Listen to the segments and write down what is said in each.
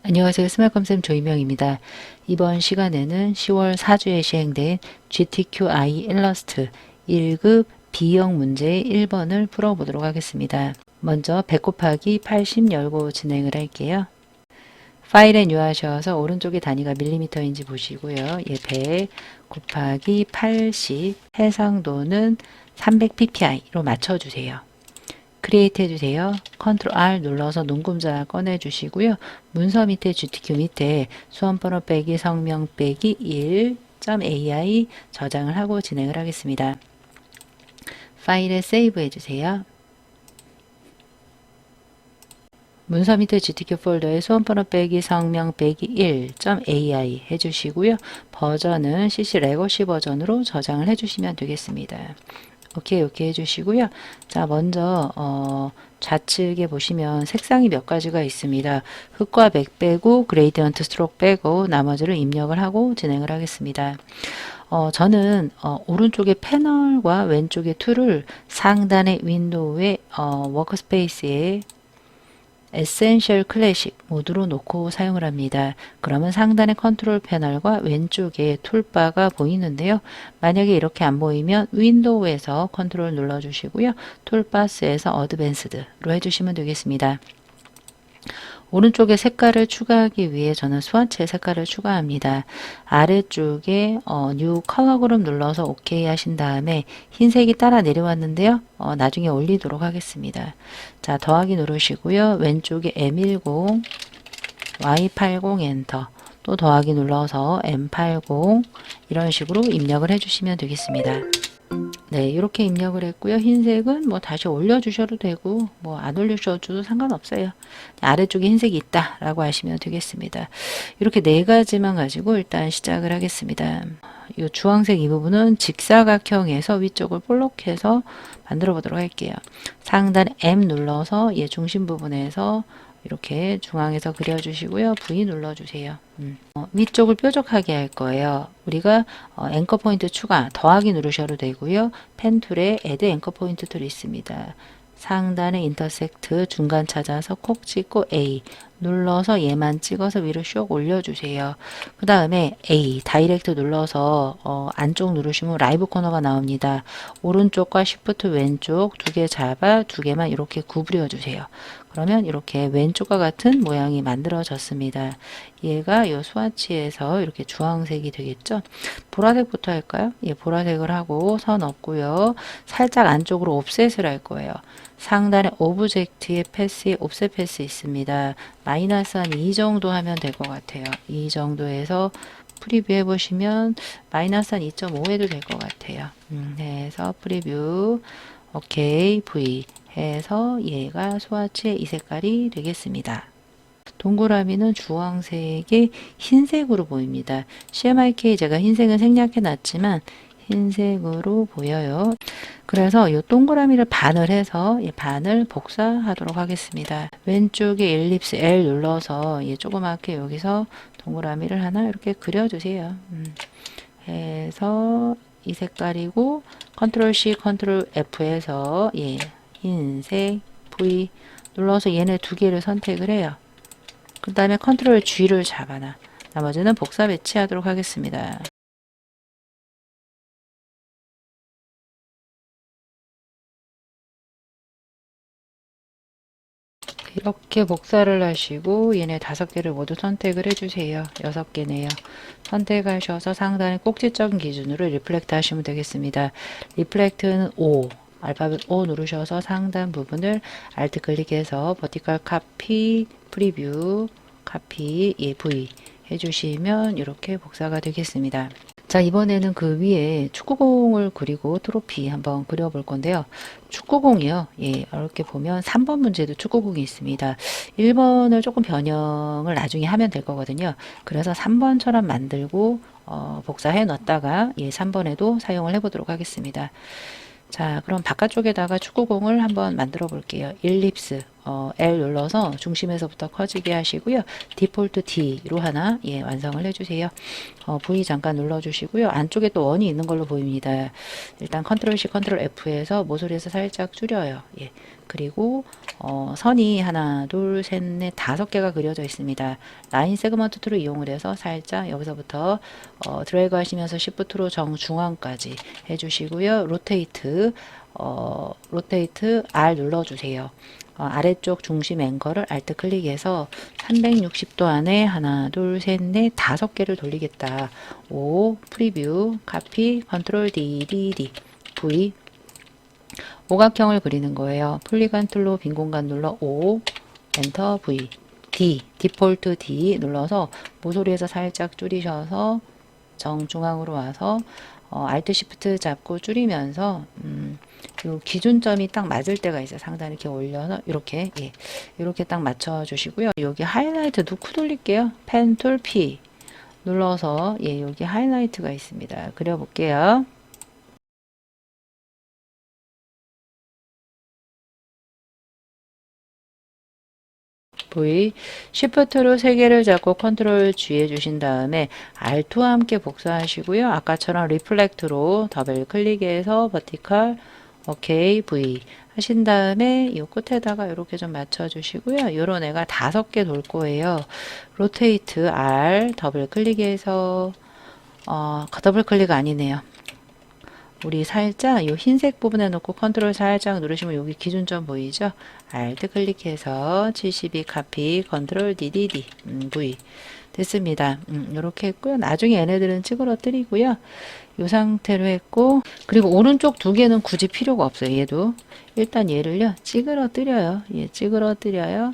안녕하세요. 스마컴쌤 조이명입니다. 이번 시간에는 10월 4주에 시행된 GTQI 일러스트 1급 B형 문제 1번을 풀어보도록 하겠습니다. 먼저 100 곱하기 80 열고 진행을 할게요. 파일에 뉴하셔서 오른쪽에 단위가 밀리미터인지 보시고요. 100 곱하기 80 해상도는 300 pp이로 맞춰주세요. 크리에이트 해주세요. 컨트롤 R 눌러서 눈금자 꺼내주시고요. 문서 밑에 GTQ 밑에 수험번호 빼기 성명 빼기 1.ai 저장을 하고 진행을 하겠습니다. 파일에 세이브 해주세요. 문서 밑에 GTQ 폴더에 수험번호 빼기 성명 빼기 1.ai 해주시고요. 버전은 CC 레거시 버전으로 저장을 해주시면 되겠습니다. 오케이 해주시고요. 자, 먼저 좌측에 보시면 색상이 몇 가지가 있습니다. 흑과 백 빼고 그레이디언트 스트로크 빼고 나머지를 입력을 하고 진행을 하겠습니다. 저는 오른쪽에 패널과 왼쪽에 툴을 상단의 윈도우의 워크스페이스에 에센셜 클래식 모드로 놓고 사용을 합니다. 그러면 상단의 컨트롤 패널과 왼쪽에 툴바가 보이는데요. 만약에 이렇게 안 보이면 윈도우에서 컨트롤 눌러주시고요. 툴바스에서 어드밴스드로 해주시면 되겠습니다. 오른쪽에 색깔을 추가하기 위해 저는 스와치의 색깔을 추가합니다. 아래쪽에 뉴 컬러 그룹 눌러서 OK 하신 다음에 흰색이 따라 내려왔는데요. 나중에 올리도록 하겠습니다. 자, 더하기 누르시고요. 왼쪽에 M10, Y80 엔터, 또 더하기 눌러서 M80 이런 식으로 입력을 해주시면 되겠습니다. 네, 이렇게 입력을 했고요. 흰색은 뭐 다시 올려주셔도 되고 뭐 안 올려주셔도 상관없어요. 아래쪽에 흰색이 있다 라고 하시면 되겠습니다. 이렇게 네 가지만 가지고 일단 시작을 하겠습니다. 이 주황색 이 부분은 직사각형에서 위쪽을 볼록해서 만들어 보도록 할게요. 상단 M 눌러서 얘 중심 부분에서 이렇게 중앙에서 그려주시고요. V 눌러주세요. 위쪽을 뾰족하게 할 거예요. 우리가 앵커 포인트 추가, 더하기 누르셔도 되고요. 펜 툴에 Add 앵커 포인트 툴이 있습니다. 상단에 인터섹트 중간 찾아서 콕 찍고 A 눌러서 얘만 찍어서 위로 쭉 올려주세요. 그 다음에 A 다이렉트 눌러서 안쪽 누르시면 라이브 코너가 나옵니다. 오른쪽과 Shift 왼쪽 두 개 잡아 두 개만 이렇게 구부려 주세요. 그러면 이렇게 왼쪽과 같은 모양이 만들어졌습니다. 얘가 이 스와치에서 이렇게 주황색이 되겠죠. 보라색부터 할까요? 예, 보라색을 하고 선 없고요. 살짝 안쪽으로 옵셋을 할 거예요. 상단에 오브젝트의 패스에 옵셋 패스 있습니다. 마이너스 한 2 정도 하면 될 것 같아요. 이 정도에서 프리뷰 해보시면 마이너스 한 2.5 해도 될 것 같아요. 해서 프리뷰 오케이 V 해서 얘가 스와치의 이 색깔이 되겠습니다. 동그라미는 주황색에 흰색으로 보입니다. CMYK 제가 흰색은 생략해 놨지만 흰색으로 보여요. 그래서 이 동그라미를 반을 해서 이 반을 복사하도록 하겠습니다. 왼쪽에 엘립스 L 눌러서 조그맣게 여기서 동그라미를 하나 이렇게 그려주세요. 해서 이 색깔이고 컨트롤 C, 컨트롤 F에서 흰색 V 눌러서 얘네 두 개를 선택을 해요. 그 다음에 컨트롤 G를 잡아놔. 나머지는 복사 배치하도록 하겠습니다. 이렇게 복사를 하시고 얘네 5개를 모두 선택을 해주세요. 6개네요. 선택하셔서 상단에 꼭지점 기준으로 리플렉트 하시면 되겠습니다. 리플렉트는 O, 알파벳 O 누르셔서 상단 부분을 Alt 클릭해서 버티컬 카피, 프리뷰, 카피, V 해주시면 이렇게 복사가 되겠습니다. 자, 이번에는 그 위에 축구공을 그리고 트로피 한번 그려볼 건데요. 축구공이요. 이렇게 보면 3번 문제도 축구공이 있습니다. 1번을 조금 변형을 나중에 하면 될 거거든요. 그래서 3번처럼 만들고 복사해 놨다가 3번에도 사용을 해보도록 하겠습니다. 자, 그럼 바깥쪽에다가 축구공을 한번 만들어 볼게요. 일립스 L 눌러서 중심에서부터 커지게 하시고요. 디폴트 D로 하나 완성을 해주세요. V 잠깐 눌러주시고요. 안쪽에 또 원이 있는 걸로 보입니다. 일단 컨트롤 C, 컨트롤 F에서 모서리에서 살짝 줄여요. 그리고 선이 하나, 둘, 셋, 넷, 5개가 그려져 있습니다. 라인 세그먼트 툴을 이용을 해서 살짝 여기서부터 드래그 하시면서 Shift로 정중앙까지 해주시고요. 로테이트 R 눌러주세요. 아래쪽 중심 앵커를 Alt 클릭해서 360도 안에 하나, 둘, 셋, 넷, 5개를 돌리겠다. 5, 프리뷰, 카피, 컨트롤 D, V, 오각형을 그리는 거예요. 폴리간 툴로 빈 공간 눌러 5, 엔터 V, 디폴트 D 눌러서 모서리에서 살짝 줄이셔서 정중앙으로 와서 Alt Shift 잡고 줄이면서 요 기준점이 딱 맞을 때가 있어요. 상단 이렇게 올려서 이렇게 이렇게 딱 맞춰 주시고요. 여기 하이라이트 누크 돌릴게요. 펜 툴 P 눌러서 여기 하이라이트가 있습니다. 그려 볼게요. V, Shift로 3개를 잡고 컨트롤 G 해주신 다음에 Alt와 함께 복사하시고요. 아까처럼 리플렉트로 더블 클릭해서 버티컬, 오케이, V 하신 다음에 이 끝에다가 이렇게 좀 맞춰주시고요. 요런 애가 5개 돌 거예요. 로테이트 R 더블 클릭해서 더블 클릭 아니네요. 우리 살짝 이 흰색 부분에 놓고 컨트롤 살짝 누르시면 여기 기준점 보이죠? Alt 클릭해서 72 카피 컨트롤 DDD V 됐습니다. 이렇게 했고요. 나중에 얘네들은 찌그러뜨리고요. 이 상태로 했고 그리고 오른쪽 2개는 굳이 필요가 없어요. 얘도 일단 얘를요 찌그러뜨려요. 찌그러뜨려요.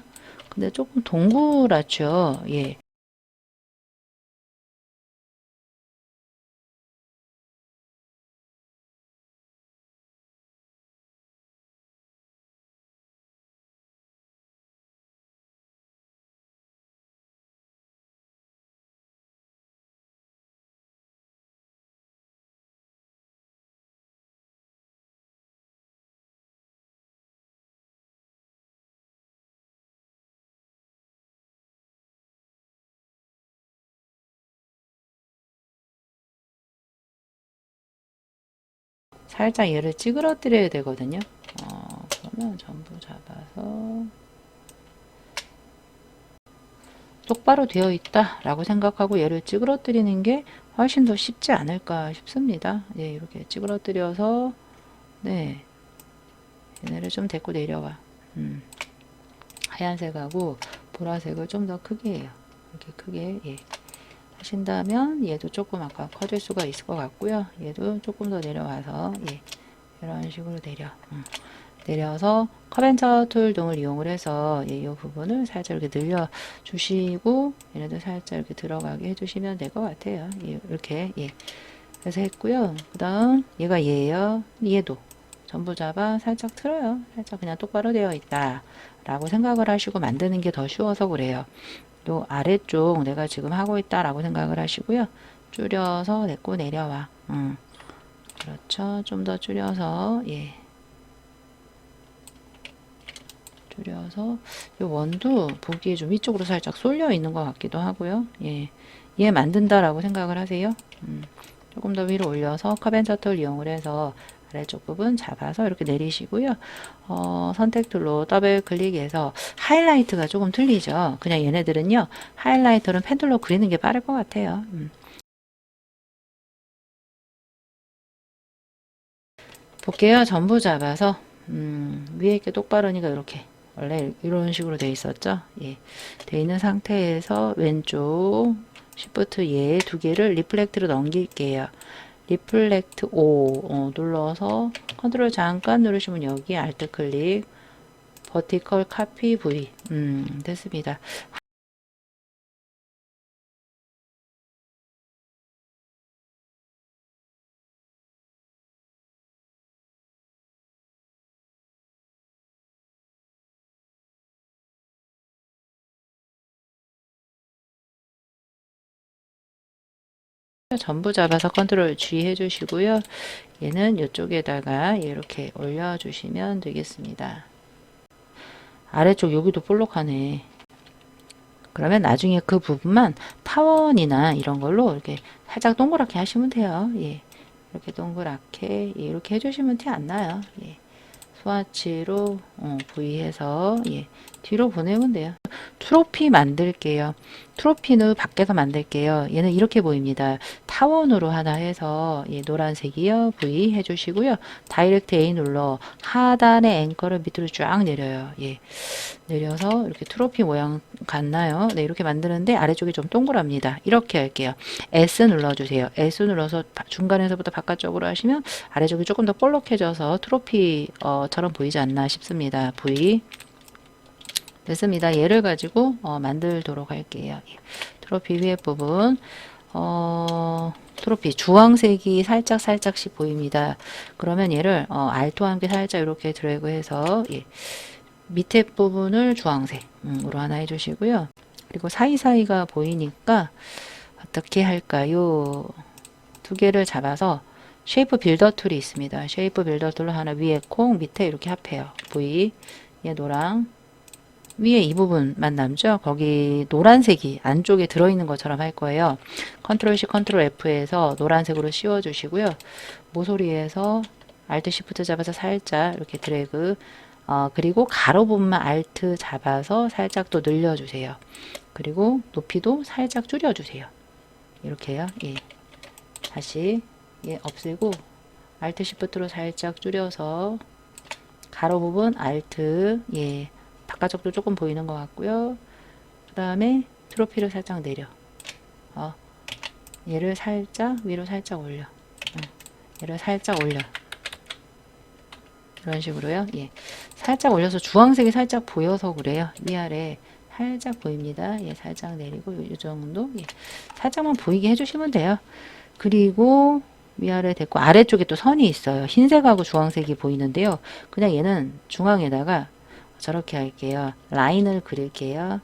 근데 조금 동그랗죠. 살짝 얘를 찌그러뜨려야 되거든요. 그러면 전부 잡아서 똑바로 되어 있다 라고 생각하고 얘를 찌그러뜨리는 게 훨씬 더 쉽지 않을까 싶습니다. 이렇게 찌그러뜨려서 얘네를 좀 데리고 내려와. 하얀색하고 보라색을 좀 더 크게 해요. 이렇게 크게 하신다면 얘도 조금 아까 커질 수가 있을 것 같고요. 얘도 조금 더 내려와서 이런 식으로 내려서 커벤처 툴 등을 이용을 해서 이 부분을 살짝 이렇게 늘려 주시고 얘네도 살짝 이렇게 들어가게 해주시면 될 것 같아요. 이렇게 그래서 했고요. 그 다음 얘가 얘예요. 얘도 전부 잡아 살짝 틀어요. 살짝 그냥 똑바로 되어 있다 라고 생각을 하시고 만드는 게 더 쉬워서 그래요. 요 아래쪽 내가 지금 하고 있다 라고 생각을 하시고요. 줄여서 내고 내려와. 그렇죠. 좀 더 줄여서 줄여서 이 원도 보기에 좀 위쪽으로 살짝 쏠려 있는 것 같기도 하고요. 얘 만든다라고 생각을 하세요. 조금 더 위로 올려서 커벤처 툴 이용을 해서 아래쪽 부분 잡아서 이렇게 내리시고요. 선택 툴로 더블 클릭해서 하이라이트가 조금 틀리죠. 그냥 얘네들은요. 하이라이터는 펜툴로 그리는 게 빠를 것 같아요. 볼게요. 전부 잡아서 위에 있게 똑바르니까 이렇게 원래 이런 식으로 돼 있었죠. 돼 있는 상태에서 왼쪽 Shift 2개를 리플렉트로 넘길게요. 리플렉트 O 눌러서 컨트롤 잠깐 누르시면 여기 Alt 클릭 버티컬 카피 V 됐습니다. 전부 잡아서 컨트롤 G 해주시고요. 얘는 이쪽에다가 이렇게 올려주시면 되겠습니다. 아래쪽 여기도 볼록하네. 그러면 나중에 그 부분만 타원이나 이런 걸로 이렇게 살짝 동그랗게 하시면 돼요. 예. 이렇게 동그랗게 예, 이렇게 해주시면 티 안 나요. 예. 스와치로 V해서 예, 뒤로 보내면 돼요. 트로피 만들게요. 트로피는 밖에서 만들게요. 얘는 이렇게 보입니다. 타원으로 하나 해서 예, 노란색이요. V 해주시고요. 다이렉트 A 눌러 하단의 앵커를 밑으로 쫙 내려요. 예. 내려서 이렇게 트로피 모양 같나요? 네, 이렇게 만드는데 아래쪽이 좀 동그랍니다. 이렇게 할게요. S 눌러주세요. S 눌러서 중간에서부터 바깥쪽으로 하시면 아래쪽이 조금 더 볼록해져서 트로피처럼 보이지 않나 싶습니다. V 됐습니다. 얘를 가지고 만들도록 할게요. 트로피 위에 부분 트로피 주황색이 살짝씩 보입니다. 그러면 얘를 Alt와 함께 살짝 이렇게 드래그해서 예. 밑에 부분을 주황색으로 하나 해주시고요. 그리고 사이사이가 보이니까 어떻게 할까요? 두 개를 잡아서 쉐이프 빌더 툴이 있습니다. 쉐이프 빌더 툴로 하나 위에 콩 밑에 이렇게 합해요. V 얘 노랑 위에 이 부분만 남죠. 거기 노란색이 안쪽에 들어있는 것처럼 할 거예요. 컨트롤 C 컨트롤 F에서 노란색으로 씌워 주시고요. 모서리에서 Alt Shift 잡아서 살짝 이렇게 드래그 그리고 가로 부분만 Alt 잡아서 살짝 또 늘려주세요. 그리고 높이도 살짝 줄여주세요. 이렇게요. 예. 다시 예, 없애고 Alt Shift로 살짝 줄여서 가로 부분 Alt 예, 바깥쪽도 조금 보이는 것 같고요. 그 다음에 트로피를 살짝 내려. 얘를 살짝 위로 살짝 올려. 얘를 살짝 올려. 이런 식으로요. 예. 살짝 올려서 주황색이 살짝 보여서 그래요. 위아래 살짝 보입니다. 예, 살짝 내리고 이 정도 예. 살짝만 보이게 해주시면 돼요. 그리고 위아래 됐고 아래쪽에 또 선이 있어요. 흰색하고 주황색이 보이는데요. 그냥 얘는 중앙에다가 저렇게 할게요. 라인을 그릴게요.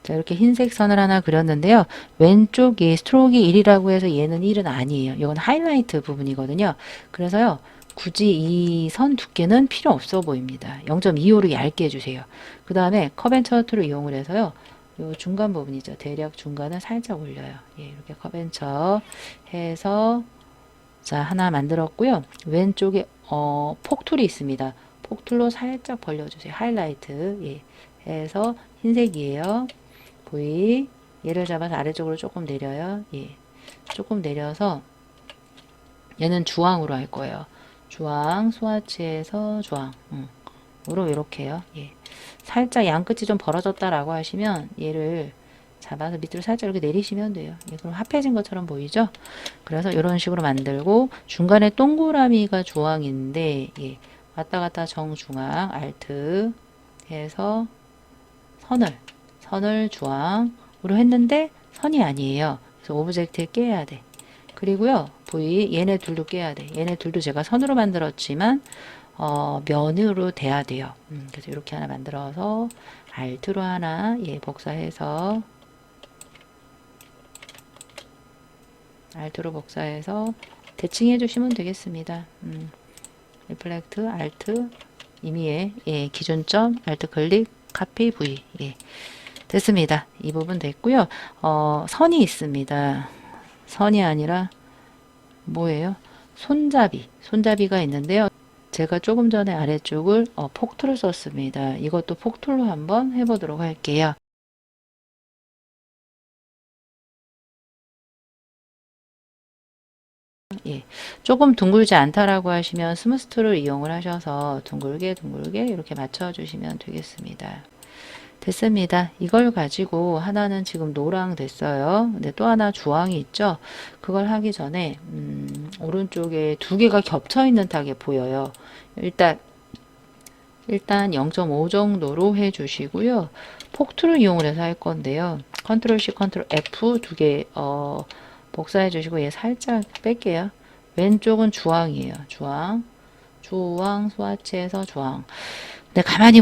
자, 이렇게 흰색 선을 하나 그렸는데요. 왼쪽이 스트로크 1이라고 해서 얘는 1은 아니에요. 이건 하이라이트 부분이거든요. 그래서요. 굳이 이 선 두께는 필요 없어 보입니다. 0.25로 얇게 해주세요. 그 다음에 컵앤처 툴을 이용을 해서요. 요 중간 부분이죠. 대략 중간을 살짝 올려요. 예, 이렇게 컵앤처 해서 자, 하나 만들었고요. 왼쪽에 폭툴이 있습니다. 폭툴로 살짝 벌려주세요. 하이라이트 예, 해서 흰색이에요. V 얘를 잡아서 아래쪽으로 조금 내려요. 예, 조금 내려서 얘는 주황으로 할 거예요. 주황 스와치에서 주황 으로 이렇게요. 예, 살짝 양끝이 좀 벌어졌다라고 하시면 얘를 잡아서 밑으로 살짝 이렇게 내리시면 돼요. 예, 그럼 합해진 것처럼 보이죠? 그래서 이런 식으로 만들고 중간에 동그라미가 주황인데 예, 왔다 갔다 정중앙 Alt 해서 선을 주황으로 했는데 선이 아니에요. 그래서 오브젝트에 깨야 돼. 그리고요. V 얘네 둘도 깨야 돼. 얘네 둘도 제가 선으로 만들었지만 면으로 돼야 돼요. 그래서 이렇게 하나 만들어서 Alt로 하나 예, 복사해서 Alt로 복사해서 대칭해 주시면 되겠습니다. 리플렉트 Alt 임의의 예, 기준점 Alt 클릭 카피 V 예, 됐습니다. 이 부분 됐고요. 선이 있습니다. 선이 아니라 뭐예요? 손잡이가 있는데요. 제가 조금 전에 아래쪽을 폭툴을 썼습니다. 이것도 폭툴로 한번 해보도록 할게요. 예, 조금 둥글지 않다라고 하시면 스무스 툴을 이용을 하셔서 둥글게 이렇게 맞춰주시면 되겠습니다. 됐습니다. 이걸 가지고 하나는 지금 노랑 됐어요. 근데 또 하나 주황이 있죠. 그걸 하기 전에 오른쪽에 두 개가 겹쳐 있는 듯하게 보여요. 일단 0.5 정도로 해주시고요. 폭툴을 이용을 해서 할 건데요. 컨트롤 C, 컨트롤 F 두 개 복사해 주시고 얘 살짝 뺄게요. 왼쪽은 주황이에요. 주황 스와치에서 주황. 근데 가만히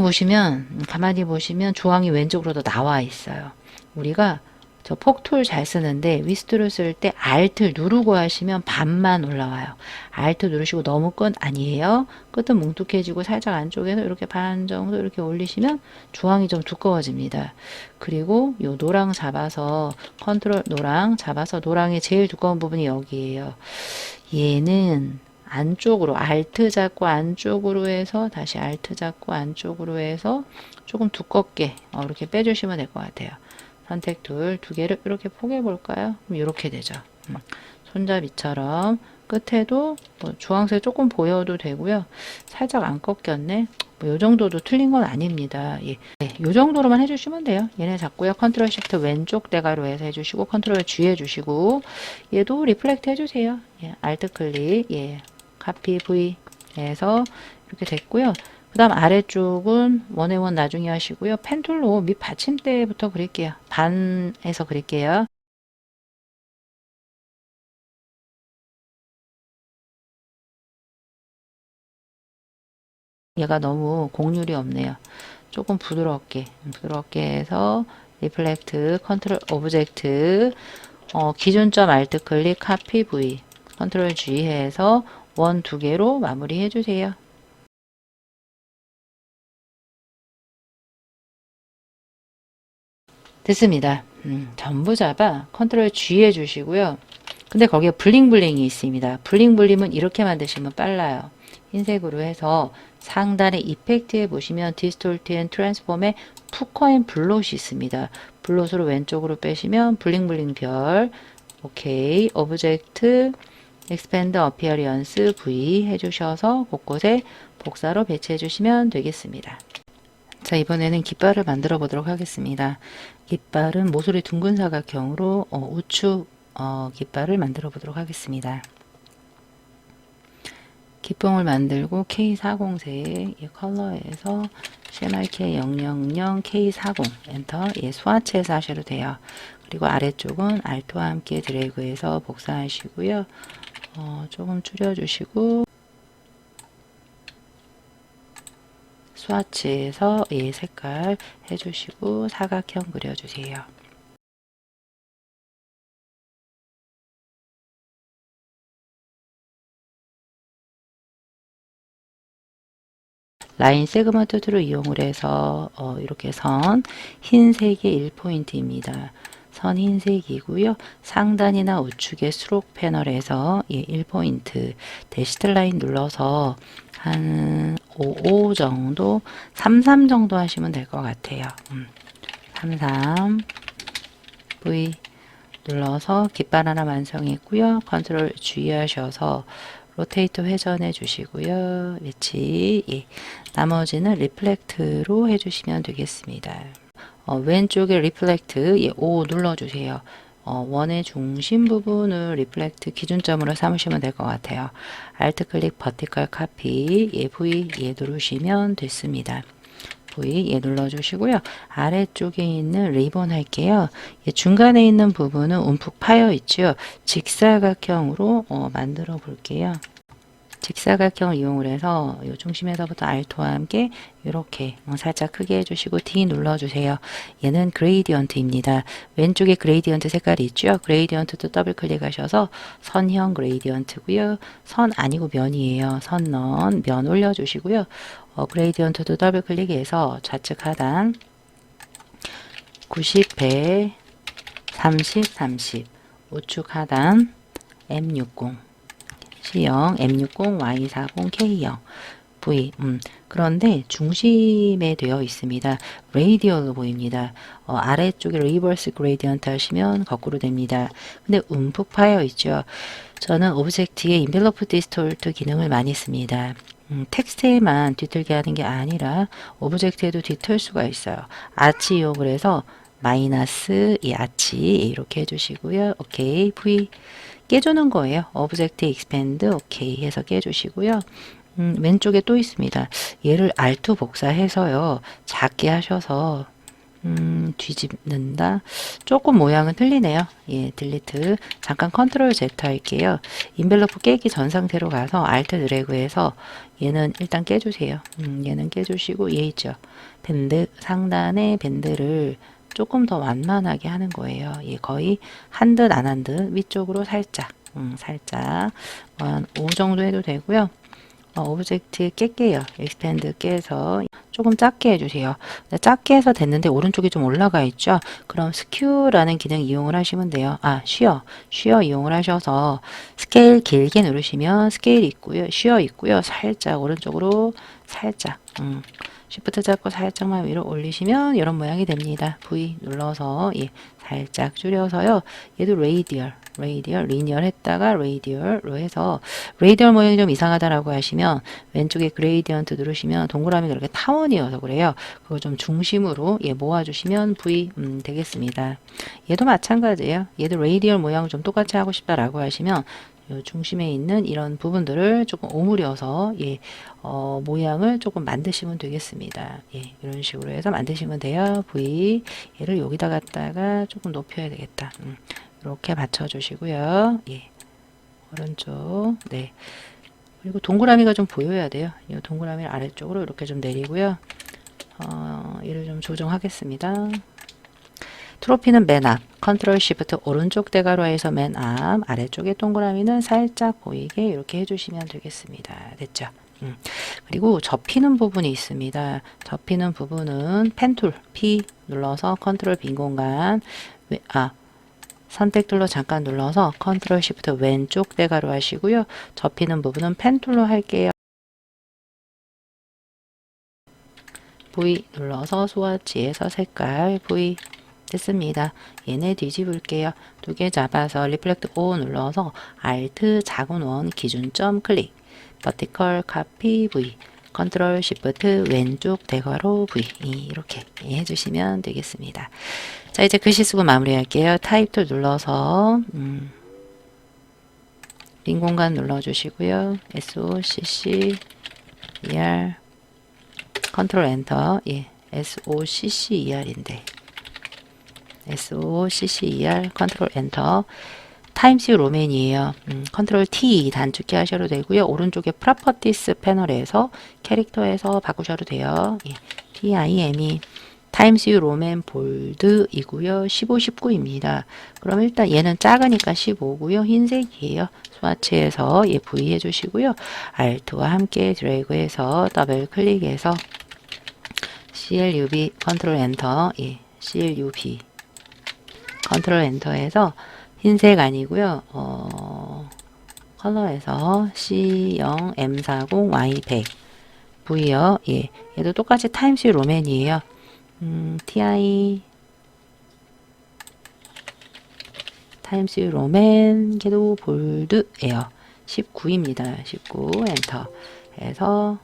보시면 주황이 왼쪽으로도 나와 있어요. 우리가 저 폭툴 잘 쓰는데 위스트를 쓸 때 Alt 누르고 하시면 반만 올라와요. Alt 누르시고 너무 끝 아니에요. 끝은 뭉툭해지고 살짝 안쪽에서 이렇게 반 정도 이렇게 올리시면 주황이 좀 두꺼워집니다. 그리고 요 노랑 잡아서 컨트롤 노랑 잡아서 노랑의 제일 두꺼운 부분이 여기에요. 얘는 안쪽으로 Alt 잡고 안쪽으로 해서 다시 Alt 잡고 안쪽으로 해서 조금 두껍게 이렇게 빼주시면 될 것 같아요. 선택 두 개를 이렇게 포개해 볼까요? 그럼 이렇게 되죠. 손잡이처럼 끝에도 뭐 주황색 조금 보여도 되고요. 살짝 안 꺾였네. 뭐 요 정도도 틀린 건 아닙니다. 예. 네, 요 정도로만 해주시면 돼요. 얘네 잡고요. 컨트롤 시프트 왼쪽 대가로 해서 해주시고 컨트롤 G 해주시고 얘도 리플렉트 해주세요. 예, 알트 클릭, 예, 카피 V 해서 이렇게 됐고요. 그 다음 아래쪽은 원에 나중에 하시고요. 펜툴로 밑 받침대부터 그릴게요. 반에서 그릴게요. 얘가 너무 곡률이 없네요. 조금 부드럽게 해서 리플렉트 컨트롤 오브젝트 기준점 알트 클릭 카피 V 컨트롤 G 해서 원 두 개로 마무리 해주세요. 됐습니다. 전부 잡아 컨트롤 G 해주시고요. 근데 거기에 블링블링이 있습니다. 블링블링은 이렇게 만드시면 빨라요. 흰색으로 해서 상단에 이펙트에 보시면 디스톨트 앤 트랜스폼에 푸커 앤 블롯이 있습니다. 블롯으로 왼쪽으로 빼시면 블링블링 별 오케이 오브젝트 expand appearance V 해주셔서 곳곳에 복사로 배치해 주시면 되겠습니다. 자, 이번에는 깃발을 만들어 보도록 하겠습니다. 깃발은 모서리 둥근 사각형으로 우측 깃발을 만들어 보도록 하겠습니다. 깃봉을 만들고 K40색 컬러에서 CMYK000 K40 엔터 스와치해서 하셔도 돼요. 그리고 아래쪽은 Alt와 함께 드래그해서 복사하시고요. 조금 줄여주시고 스와치해서 색깔 해주시고 사각형 그려주세요. 라인 세그먼트 툴을 이용을 해서 이렇게 선 흰색의 1포인트입니다. 선 흰색이고요. 상단이나 우측의 수록 패널에서 1포인트 대시드 라인 눌러서 한 55 정도 33 정도 하시면 될 것 같아요. 33 V 눌러서 깃발 하나 완성했고요. 컨트롤 G 하셔서 로테이트 회전해 주시고요. 위치 나머지는 리플렉트로 해주시면 되겠습니다. 왼쪽에 리플렉트 5 눌러주세요. 원의 중심 부분을 리플렉트 기준점으로 삼으시면 될 것 같아요. 알트 클릭 버티컬 카피 V 누르시면 됐습니다. V 눌러주시고요. 아래쪽에 있는 리본 할게요. 중간에 있는 부분은 움푹 파여 있죠. 직사각형으로 만들어 볼게요. 직사각형을 이용을 해서 이 중심에서부터 알토와 함께 이렇게 살짝 크게 해주시고 D 눌러주세요. 얘는 그레이디언트입니다. 왼쪽에 그레이디언트 색깔이 있죠. 그레이디언트도 더블 클릭하셔서 선형 그레이디언트고요. 선 아니고 면이에요. 선넌 면 올려주시고요. 그레이디언트도 더블 클릭해서 좌측 하단 90, 100, 30, 30 우측 하단 M60 C형, M60, Y40, K형, V. 그런데 중심에 되어 있습니다. 레이디얼로 보입니다. 아래쪽에 리버스 그레이디언트 하시면 거꾸로 됩니다. 근데 움푹 파여 있죠. 저는 오브젝트에 인벨로프 디스톨트 기능을 많이 씁니다. 텍스트에만 뒤틀게 하는 게 아니라 오브젝트에도 뒤틀 수가 있어요. 아치 이용을 해서 마이너스 이 아치 이렇게 해주시고요. 오케이, V. 깨주는 거예요. 오브젝트 익스펜드 오케이 해서 깨주시고요. 왼쪽에 또 있습니다. 얘를 Alt 복사해서요. 작게 하셔서 뒤집는다. 조금 모양은 틀리네요. 딜리트. 잠깐 컨트롤 Z 할게요. 인벨로프 깨기 전 상태로 가서 Alt 드래그해서 얘는 일단 깨주세요. 얘는 깨주시고 얘 있죠. 밴드 상단에 밴드를 조금 더 완만하게 하는 거예요. 예, 거의 한 듯 안 한 듯 위쪽으로 살짝 살짝 한 5 정도 해도 되고요. 오브젝트 깰게요. 익스펜드 깨서 조금 작게 해주세요. 작게 해서 됐는데 오른쪽이 좀 올라가 있죠. 그럼 스큐라는 기능 이용을 하시면 돼요. 쉬어 이용을 하셔서 스케일 길게 누르시면 스케일 있고요. 쉬어 있고요. 살짝 오른쪽으로 살짝 쉬프트 잡고 살짝만 위로 올리시면 이런 모양이 됩니다. V 눌러서 예, 살짝 줄여서요. 얘도 레이디얼, 리니얼 했다가 레이디얼로 해서 레이디얼 모양이 좀 이상하다라고 하시면 왼쪽에 그레이디언트 누르시면 동그라미가 이렇게 타원이어서 그래요. 그거 좀 중심으로 예, 모아주시면 V 되겠습니다. 얘도 마찬가지예요. 얘도 레이디얼 모양을 좀 똑같이 하고 싶다라고 하시면 요 중심에 있는 이런 부분들을 조금 오므려서 예, 모양을 조금 만드시면 되겠습니다. 예, 이런 식으로 해서 만드시면 돼요. V 얘를 여기다 갖다가 조금 높여야 되겠다. 이렇게 받쳐주시고요. 예, 오른쪽 네. 그리고 동그라미가 좀 보여야 돼요. 이 동그라미를 아래쪽으로 이렇게 좀 내리고요. 얘를 좀 조정하겠습니다. 트로피는 맨 앞, 컨트롤 시프트 오른쪽 대괄호에서 맨 앞, 아래쪽에 동그라미는 살짝 보이게 이렇게 해주시면 되겠습니다. 됐죠? 그리고 접히는 부분이 있습니다. 접히는 부분은 펜툴 P 눌러서 컨트롤 빈 공간, 선택 툴로 잠깐 눌러서 컨트롤 시프트 왼쪽 대괄호 하시고요. 접히는 부분은 펜툴로 할게요. V 눌러서 스와치에서 색깔 V 됐습니다. 얘네 뒤집을게요. 두 개 잡아서 리플렉트 O 눌러서 Alt 작은 원 기준점 클릭 버티컬 카피 V 컨트롤 시프트 왼쪽 대괄호 V 이렇게 해주시면 되겠습니다. 자, 이제 글씨 쓰고 마무리할게요. 타입 툴 눌러서 빈 공간 눌러주시고요. SOCC ER 컨트롤 엔터 예, SOCCER인데 SOCCER 컨트롤 엔터 타임스 로맨이에요. 컨트롤 T 단축키 하셔도 되고요. 오른쪽에 프로퍼티스 패널에서 캐릭터에서 바꾸셔도 돼요. 예, TIME 타임스 로맨 볼드이고요. 15, 19입니다. 그럼 일단 얘는 작으니까 15고요. 흰색이에요. 스와치에서 예, V 해주시고요. Alt와 함께 드래그해서 더블 클릭해서 CLUB 컨트롤 엔터 예, CLUB 컨트롤 엔터에서 흰색 아니고요. 컬러에서 C0 M40 Y100 V요. 예, 얘도 똑같이 타임스 로맨이에요. TI 타임스 로맨 걔도 볼드예요. 19입니다. 19 엔터 해서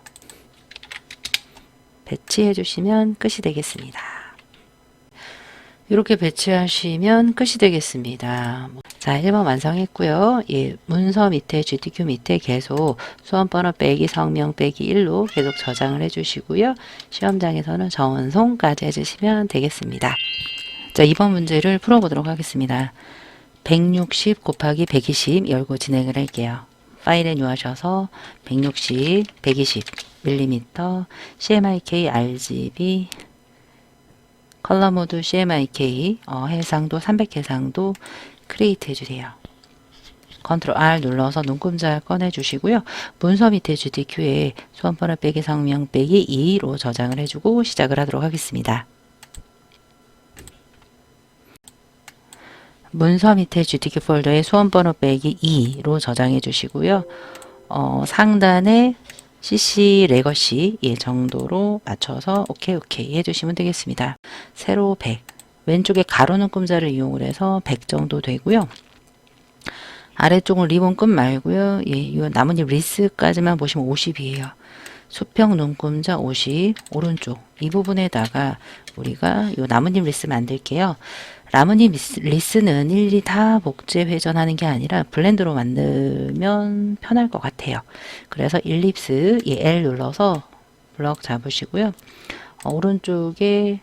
배치해 주시면 끝이 되겠습니다. 이렇게 배치하시면 끝이 되겠습니다. 자, 1번 완성했고요. 예, 문서 밑에 GTQ 밑에 계속 수험번호 빼기 성명 빼기 1로 계속 저장을 해주시고요. 시험장에서는 전송까지 해주시면 되겠습니다. 자, 이번 문제를 풀어보도록 하겠습니다. 160 곱하기 120 열고 진행을 할게요. 파일에 누하셔서 160, 120mm, CMYK RGB 컬러 모드 CMYK 해상도 300 해상도 크리에이트 해주세요. 컨트롤 R 눌러서 눈금자 꺼내주시고요. 문서 밑에 GTQ에 수험번호 빼기 성명 빼기 2로 저장을 해주고 시작을 하도록 하겠습니다. 문서 밑에 GTQ 폴더에 수험번호 빼기 2로 저장해 주시고요. 상단에 CC 레거시 예 정도로 맞춰서 오케이 해주시면 되겠습니다. 세로 100 왼쪽에 가로 눈금자를 이용을 해서 100 정도 되고요. 아래쪽은 리본 끝 말고요. 예, 이 나뭇잎 리스까지만 보시면 50이에요. 수평 눈금자 50 오른쪽 이 부분에다가 우리가 이 나뭇잎 리스 만들게요. 나뭇잎 리스는 일일이 다 복제 회전하는 게 아니라 블렌드로 만들면 편할 것 같아요. 그래서 일립스 L 눌러서 블럭 잡으시고요. 오른쪽에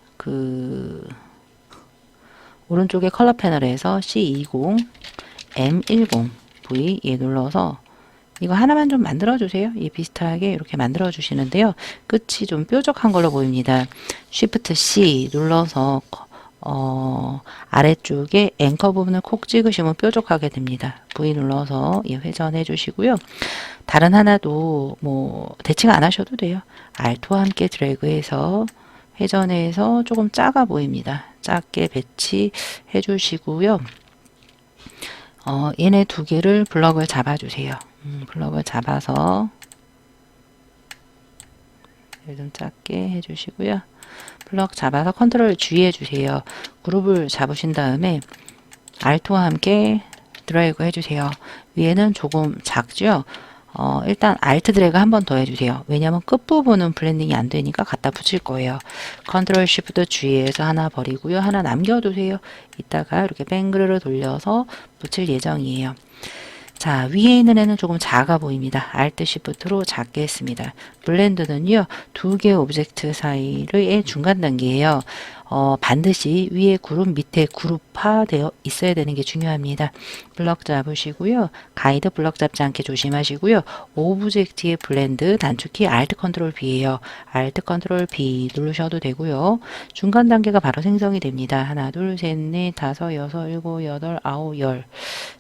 오른쪽에 컬러 패널에서 C20 M10 V 눌러서 이거 하나만 좀 만들어 주세요. 이 비슷하게 이렇게 만들어 주시는데요. 끝이 좀 뾰족한 걸로 보입니다. Shift C 눌러서 아래쪽에 앵커 부분을 콕 찍으시면 뾰족하게 됩니다. V 눌러서 회전해 주시고요. 다른 하나도 뭐 대칭 안 하셔도 돼요. Alt와 함께 드래그해서 회전해서 조금 작아 보입니다. 작게 배치해 주시고요. 얘네 두 개를 블럭을 잡아 주세요. 블럭을 잡아서 좀 작게 해 주시고요. 블럭 잡아서 컨트롤 G 해주세요. 그룹을 잡으신 다음에 Alt와 함께 드래그 해주세요. 위에는 조금 작죠? 일단 Alt 드래그 한 번 더 해주세요. 왜냐면 끝부분은 블렌딩이 안 되니까 갖다 붙일 거예요. 컨트롤 Shift G에서 하나 버리고요. 하나 남겨두세요. 이따가 이렇게 뱅그르르 돌려서 붙일 예정이에요. 자, 위에 있는 애는 조금 작아 보입니다. Alt Shift로 작게 했습니다. 블렌드는요, 두 개의 오브젝트 사이의 중간 단계예요. 반드시 위에 그룹, 밑에 그룹화 되어 있어야 되는 게 중요합니다. 블럭 잡으시고요. 가이드 블럭 잡지 않게 조심하시고요. 오브젝트의 블렌드 단축키 Alt 컨트롤 B예요. Alt 컨트롤 B 누르셔도 되고요. 중간 단계가 바로 생성이 됩니다. 하나, 둘, 셋, 넷, 다섯, 여섯, 일곱, 여덟, 아홉, 열.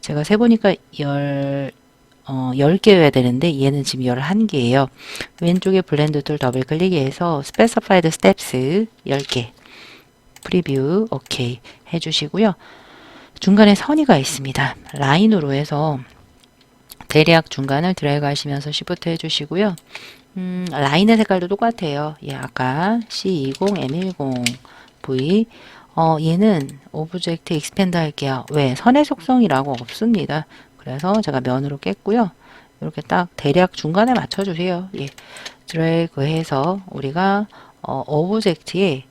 제가 세보니까 10개여야 되는데 얘는 지금 11개예요. 왼쪽에 블렌드 툴 더블 클릭해서 Specified Steps 10개 프리뷰 오케이 해주시고요. 중간에 선이가 있습니다. 라인으로 해서 대략 중간을 드래그 하시면서 Shift 해주시고요. 라인의 색깔도 똑같아요. 예, 아까 C20, M10, V 얘는 오브젝트 익스펜드 할게요. 왜? 선의 속성이라고 없습니다. 그래서 제가 면으로 깼고요. 이렇게 딱 대략 중간에 맞춰주세요. 예, 드래그 해서 우리가 오브젝트에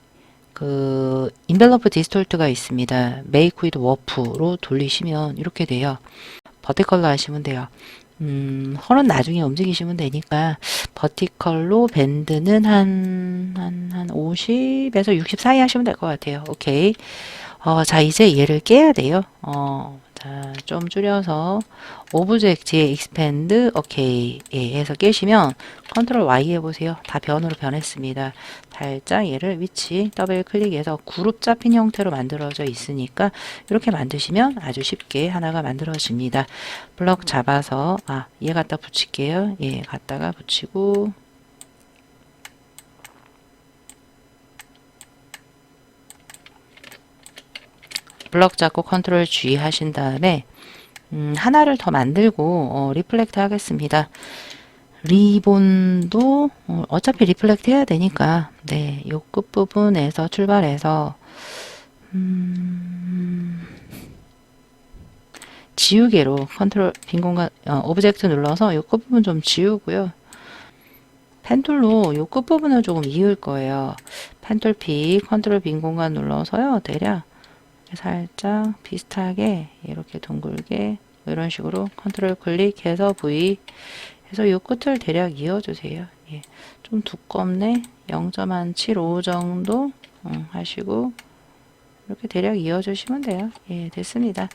그 인벨로프 디스톨트가 있습니다. Make with Warp로 돌리시면 이렇게 돼요. 버티컬로 하시면 돼요. 컬은 나중에 움직이시면 되니까 버티컬로 밴드는 한 50에서 60 사이 하시면 될 것 같아요. 오케이. 자, 이제 얘를 깨야 돼요. 자, 좀 줄여서 오브젝트에 expand 오케이 해서 깨시면 컨트롤 Y 해보세요. 다 변으로 변했습니다. 살짝 얘를 위치 더블 클릭해서 그룹 잡힌 형태로 만들어져 있으니까 이렇게 만드시면 아주 쉽게 하나가 만들어집니다. 블럭 잡아서 얘 갖다 붙일게요. 얘 갖다가 붙이고 블럭 잡고 컨트롤 G 하신 다음에 하나를 더 만들고 리플렉트 하겠습니다. 리본도 어차피 리플렉트 해야 되니까 네, 요 끝부분에서 출발해서 지우개로 컨트롤 빈 공간 오브젝트 눌러서 요 끝부분 좀 지우고요. 펜툴로 요 끝부분을 조금 이을 거예요. 펜툴 P 컨트롤 빈 공간 눌러서요. 대략 살짝 비슷하게 이렇게 둥글게 이런 식으로 컨트롤 클릭해서 V 해서 이 끝을 대략 이어주세요. 예, 좀 두껍네. 0.75 정도 하시고 이렇게 대략 이어주시면 돼요. 예, 됐습니다.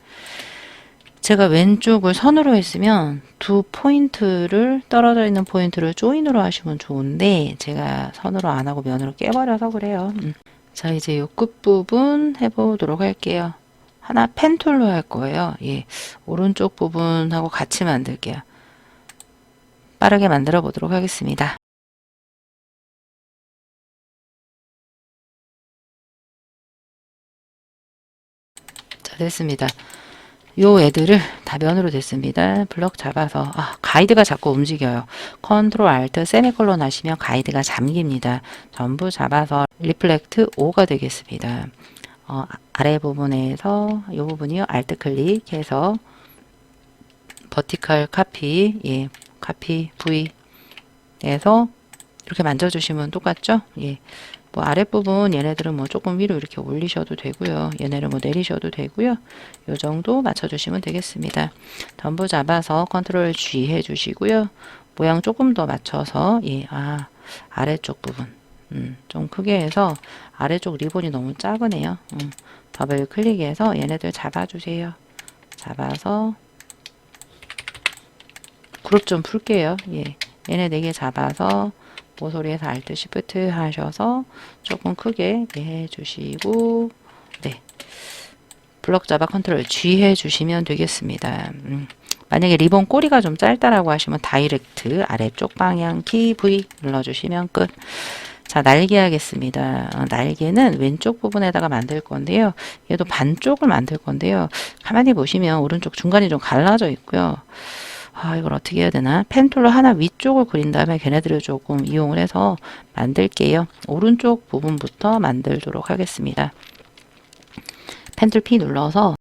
제가 왼쪽을 선으로 했으면 두 포인트를 떨어져 있는 포인트를 조인으로 하시면 좋은데 제가 선으로 안 하고 면으로 깨버려서 그래요. 자, 이제 요 끝부분 해보도록 할게요. 하나 펜툴로 할 거예요. 예, 오른쪽 부분하고 같이 만들게요. 빠르게 만들어 보도록 하겠습니다. 자, 됐습니다. 요 애들을 다 면으로 됐습니다. 블럭 잡아서 가이드가 자꾸 움직여요. 컨트롤 알트 세미콜론 하시면 가이드가 잠깁니다. 전부 잡아서 리플렉트 5가 되겠습니다. 아래 부분에서 이 부분이요. 알트 클릭해서 버티컬 카피, 예, 카피 V 에서 이렇게 만져주시면 똑같죠? 예. 뭐 아랫부분 얘네들은 뭐 조금 위로 이렇게 올리셔도 되고요. 얘네를 뭐 내리셔도 되고요. 요 정도 맞춰주시면 되겠습니다. 전부 잡아서 컨트롤 G 해주시고요. 모양 조금 더 맞춰서 아래쪽 부분 좀 크게 해서 아래쪽 리본이 너무 작으네요. 더블 클릭해서 얘네들 잡아주세요. 잡아서 그룹 좀 풀게요. 예. 얘네 4개 잡아서 모서리에서 Alt Shift 하셔서 조금 크게 해주시고 네. 블럭 잡아 컨트롤 G 해주시면 되겠습니다. 만약에 리본 꼬리가 좀 짧다라고 하시면 다이렉트 아래쪽 방향 키 V 눌러주시면 끝. 자, 날개 하겠습니다. 날개는 왼쪽 부분에다가 만들 건데요. 얘도 반쪽을 만들 건데요. 가만히 보시면 오른쪽 중간이 좀 갈라져 있고요. 이걸 어떻게 해야 되나? 펜툴로 하나 위쪽을 그린 다음에 걔네들을 조금 이용을 해서 만들게요. 오른쪽 부분부터 만들도록 하겠습니다. 펜툴 P 눌러서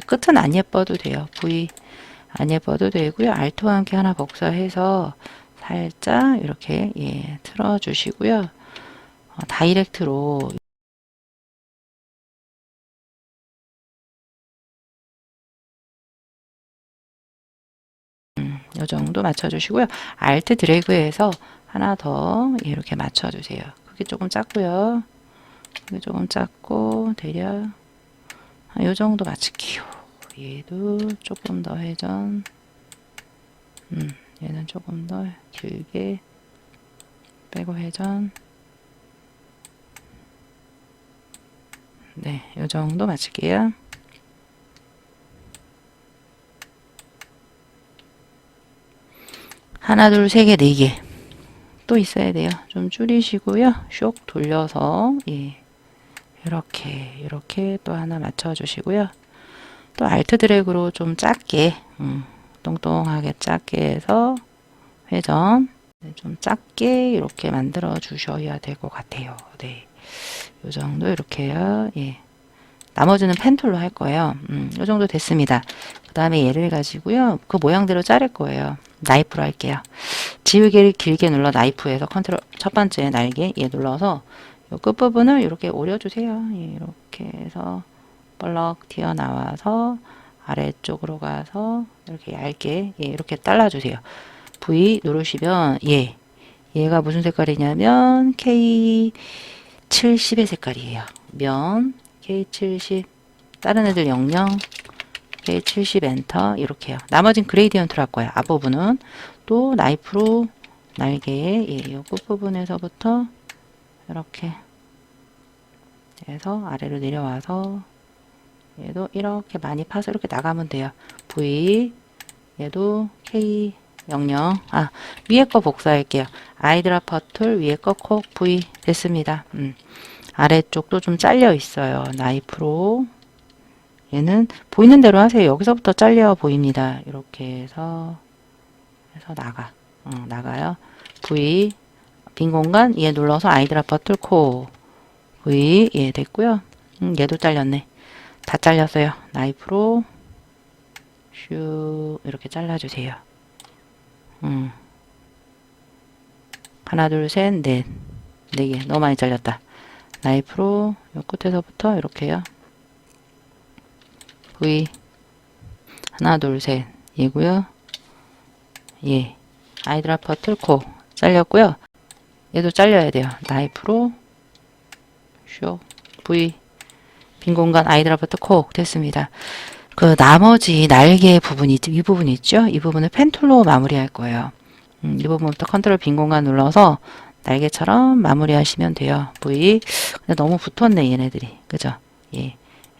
끝은 안 예뻐도 돼요. V 안 예뻐도 되고요. Alt와 함께 하나 복사해서 살짝 이렇게 틀어주시고요. 다이렉트로 이 정도 맞춰주시고요. Alt 드래그해서 하나 더 이렇게 맞춰주세요. 그게 조금 작고요. 그게 조금 작고 대략 이 정도 맞출게요. 얘도 조금 더 회전. 얘는 조금 더 길게 빼고 회전. 네, 이 정도 맞출게요. 하나, 둘, 세 개, 네 개. 또 있어야 돼요. 좀 줄이시고요. 쇽 돌려서 이렇게 또 하나 맞춰주시고요. 또 알트 드래그로 좀 작게 똥똥하게 작게 해서 회전 좀 작게 이렇게 만들어 주셔야 될 것 같아요. 네, 이 정도 이렇게요. 나머지는 펜툴로 할 거예요. 이 정도 됐습니다. 그 다음에 얘를 가지고요. 그 모양대로 자를 거예요. 나이프로 할게요. 지우개를 길게 눌러 나이프에서 컨트롤 첫 번째 날개 얘 눌러서 이 끝부분을 이렇게 오려주세요. 이렇게 해서 벌럭 튀어나와서 아래쪽으로 가서 이렇게 얇게 이렇게 잘라주세요. V 누르시면 얘가 무슨 색깔이냐면 K70의 색깔이에요. 면 K70 다른 애들 00 K70 엔터 이렇게요. 나머진 그레이디언트로 할 거예요. 앞부분은 또 나이프로 날개의 이 끝부분에서부터 이렇게 해서 아래로 내려와서 얘도 이렇게 많이 파서 이렇게 나가면 돼요. V 얘도 K00 위에 거 복사할게요. 아이드라 퍼툴 위에 거 콕 V 됐습니다. 아래쪽도 좀 잘려 있어요. 나이프로 얘는 보이는 대로 하세요. 여기서부터 잘려 보입니다. 이렇게 해서 나가요. V 빈 공간 얘 눌러서 아이드라 퍼툴 코 V 됐고요. 얘도 잘렸네. 다 잘렸어요. 나이프로 슉 이렇게 잘라주세요. 하나 둘 셋 넷 4개 너무 많이 잘렸다. 나이프로 요 끝에서부터 이렇게요. V 하나 둘 셋 얘고요. 아이드라 퍼틀 코 잘렸고요. 얘도 잘려야 돼요. 나이프로 슉 V 빈 공간 아이드라 퍼틀 코 됐습니다. 그 나머지 날개 부분이 이 부분 있죠? 이 부분을 펜툴로 마무리할 거예요. 이 부분부터 컨트롤 빈 공간 눌러서 날개처럼 마무리하시면 돼요. V 근데 너무 붙었네 얘네들이 그죠?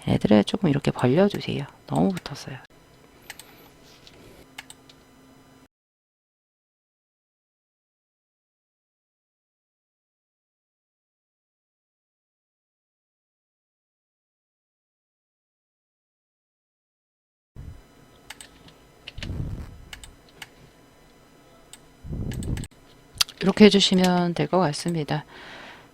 얘네들을 조금 이렇게 벌려주세요. 너무 붙었어요. 이렇게 해주시면 될 것 같습니다.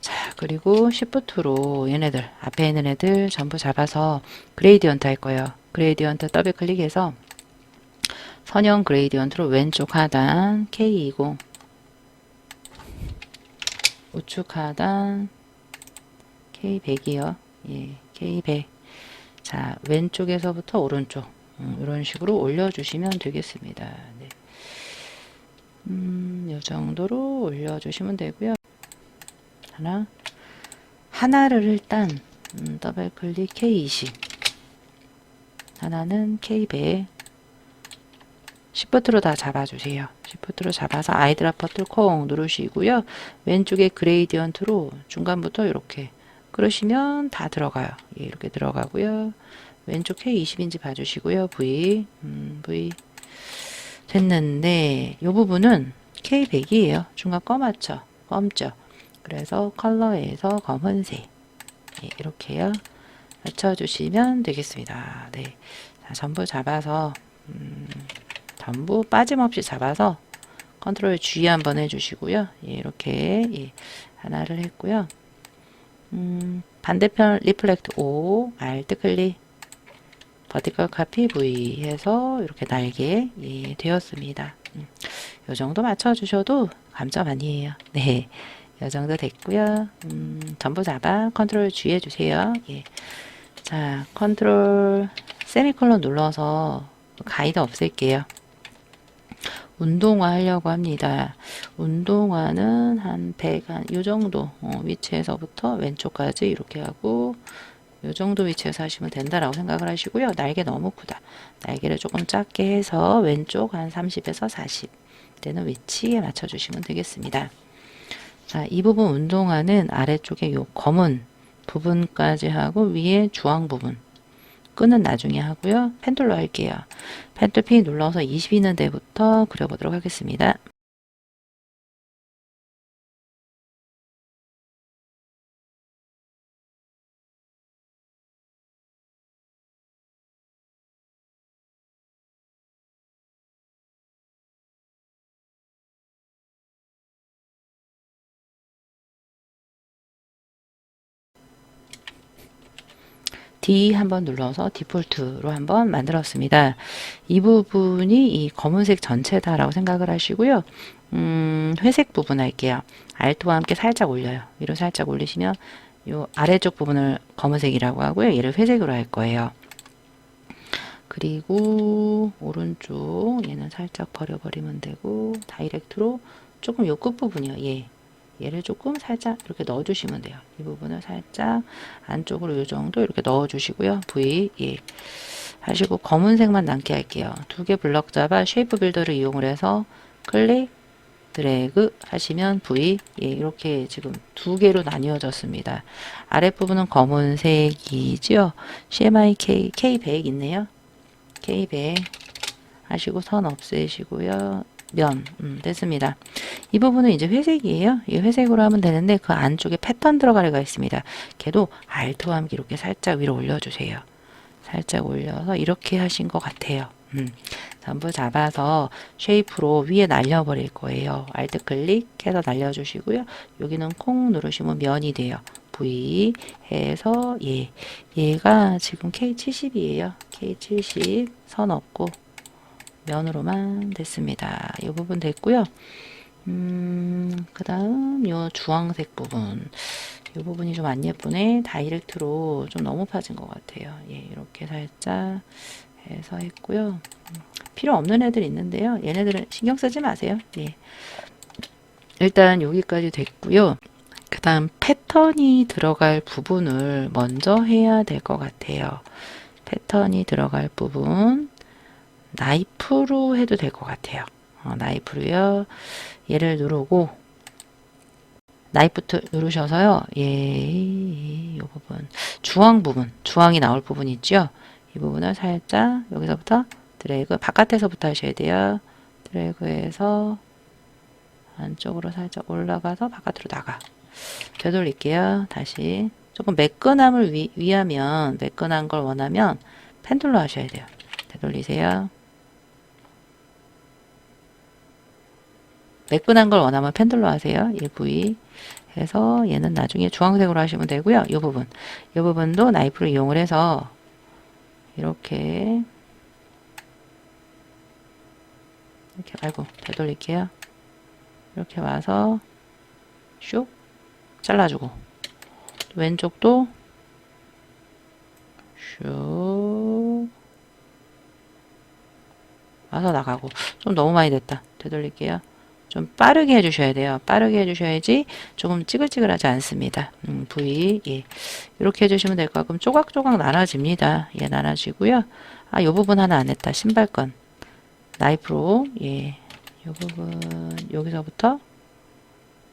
자, 그리고 Shift로 얘네들, 앞에 있는 애들 전부 잡아서 그레이디언트 할 거예요. 그레이디언트 더블 클릭해서 선형 그레이디언트로 왼쪽 하단 K20 우측 하단 K100이요. K100. 자, 왼쪽에서부터 오른쪽 이런 식으로 올려주시면 되겠습니다. 네. 이 정도로 올려주시면 되고요. 하나를 일단 더블 클릭 K20 하나는 K100 시프트로 다 잡아주세요. 시프트로 잡아서 아이드랍 버튼 콩 누르시고요. 왼쪽에 그레이디언트로 중간부터 이렇게 그러시면 다 들어가요. 예, 이렇게 들어가고요. 왼쪽 K 20인치 봐주시고요. V 됐는데 이 부분은 K 100이에요. 중간 검죠. 검죠. 그래서 컬러에서 검은색 이렇게요. 맞춰주시면 되겠습니다. 네, 자, 전부 잡아서 전부 빠짐없이 잡아서 컨트롤 G 한번 해주시고요. 예, 이렇게 예, 하나를 했고요. 반대편 리플렉트 O, Alt 클릭, 버티컬 카피 V 해서 이렇게 날개 예, 되었습니다. 요 정도 맞춰주셔도 감점 아니에요. 네, 요 정도 됐고요. 전부 잡아 컨트롤 G 해주세요. 예. 자, 컨트롤 세미콜론 눌러서 가이드 없앨게요. 운동화 하려고 합니다. 운동화는 한 100, 요 정도 위치에서부터 왼쪽까지 이렇게 하고 요 정도 위치에서 하시면 된다라고 생각을 하시고요. 날개 너무 크다. 날개를 조금 작게 해서 왼쪽 한 30에서 40 되는 위치에 맞춰주시면 되겠습니다. 자, 이 부분 운동화는 아래쪽에 요 검은 부분까지 하고 위에 주황 부분 끈은 나중에 하고요. 펜툴로 할게요. 펜툴 P 눌러서 20 있는 데부터 그려보도록 하겠습니다. D 한번 눌러서 디폴트로 한번 만들었습니다. 이 부분이 이 검은색 전체다라고 생각을 하시고요. 회색 부분 할게요. Alt와 함께 살짝 올려요. 위로 살짝 올리시면 요 아래쪽 부분을 검은색이라고 하고요. 얘를 회색으로 할 거예요. 그리고 오른쪽 얘는 살짝 버려버리면 되고 다이렉트로 조금 요 끝부분이요. 얘를 조금 살짝 이렇게 넣어주시면 돼요. 이 부분을 살짝 안쪽으로 이 정도 이렇게 넣어주시고요. V 하시고 검은색만 남게 할게요. 두 개 블럭 잡아 쉐이프 빌더를 이용을 해서 클릭 드래그 하시면 V 이렇게 지금 두 개로 나뉘어졌습니다. 아랫부분은 검은색이죠. CMYK K100 있네요. K100 하시고 선 없애시고요. 면 됐습니다. 이 부분은 이제 회색이에요. 이 회색으로 하면 되는데 그 안쪽에 패턴 들어가려가 있습니다. 걔도 Alt와 함께 이렇게 살짝 위로 올려주세요. 살짝 올려서 이렇게 하신 것 같아요. 전부 잡아서 쉐이프로 위에 날려버릴 거예요. Alt 클릭해서 날려주시고요. 여기는 콩 누르시면 면이 돼요. V 해서 얘가 지금 K70이에요. K70 선 없고 면으로만 됐습니다. 이 부분 됐고요. 그 다음 요 주황색 부분 이 부분이 좀 안 예쁘네. 다이렉트로 좀 너무 파진 것 같아요. 이렇게 살짝 해서 했고요. 필요 없는 애들 있는데요. 얘네들은 신경 쓰지 마세요. 일단 여기까지 됐고요. 그 다음 패턴이 들어갈 부분을 먼저 해야 될 것 같아요. 패턴이 들어갈 부분 나이프로 해도 될 것 같아요. 나이프로요. 얘를 누르고 나이프 누르셔서요. 이 부분 주황이 나올 부분 있죠. 이 부분을 살짝 여기서부터 드래그 바깥에서부터 하셔야 돼요. 드래그해서 안쪽으로 살짝 올라가서 바깥으로 나가. 되돌릴게요. 다시 조금 매끈함을 위하면 매끈한 걸 원하면 펜툴로 하셔야 돼요. 되돌리세요. 매끈한 걸 원하면 펜들로 하세요. 1V 해서 얘는 나중에 주황색으로 하시면 되고요. 이 부분도 나이프를 이용을 해서 이렇게 말고 되돌릴게요. 이렇게 와서 슉 잘라주고 왼쪽도 슉 와서 나가고 좀 너무 많이 됐다. 되돌릴게요. 좀 빠르게 해주셔야 돼요. 빠르게 해주셔야지 조금 찌글찌글하지 않습니다. V 이렇게 해주시면 될 것 같고 조각조각 나눠집니다. 나눠지고요. 이 부분 하나 안 했다. 신발끈 나이프로 이 부분 여기서부터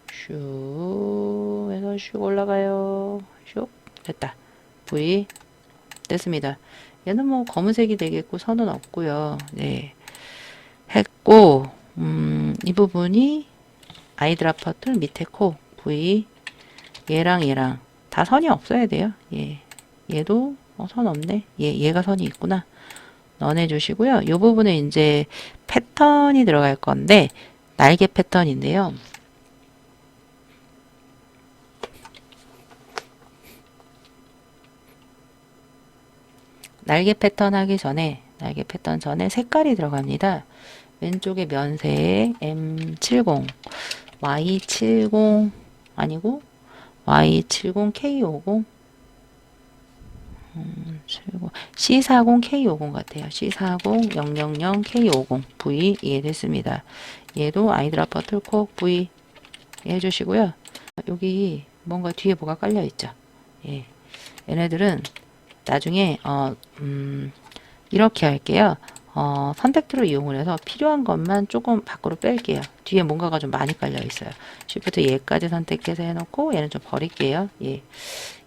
슉 해서 슉 올라가요. 슉 됐다. V 됐습니다. 얘는 뭐 검은색이 되겠고 선은 없고요. 네 했고 이 부분이 아이드라퍼틀 밑에 코 V 얘랑 다 선이 없어야 돼요. 얘도 선 없네. 얘가 선이 있구나. 넣어내 주시고요. 이 부분에 이제 패턴이 들어갈 건데 날개 패턴인데요. 날개 패턴 하기 전에 색깔이 들어갑니다. 왼쪽에 면색 M70, Y70 아니고 Y70K50 C40K50 같아요. C40-000K50 V 이해됐습니다. 얘도 아이드라퍼 툴콕 V 해주시고요. 여기 뭔가 뒤에 뭐가 깔려 있죠. 얘네들은 나중에 이렇게 할게요. 선택트로 이용을 해서 필요한 것만 조금 밖으로 뺄게요. 뒤에 뭔가가 좀 많이 깔려 있어요. Shift 얘까지 선택해서 해놓고 얘는 좀 버릴게요.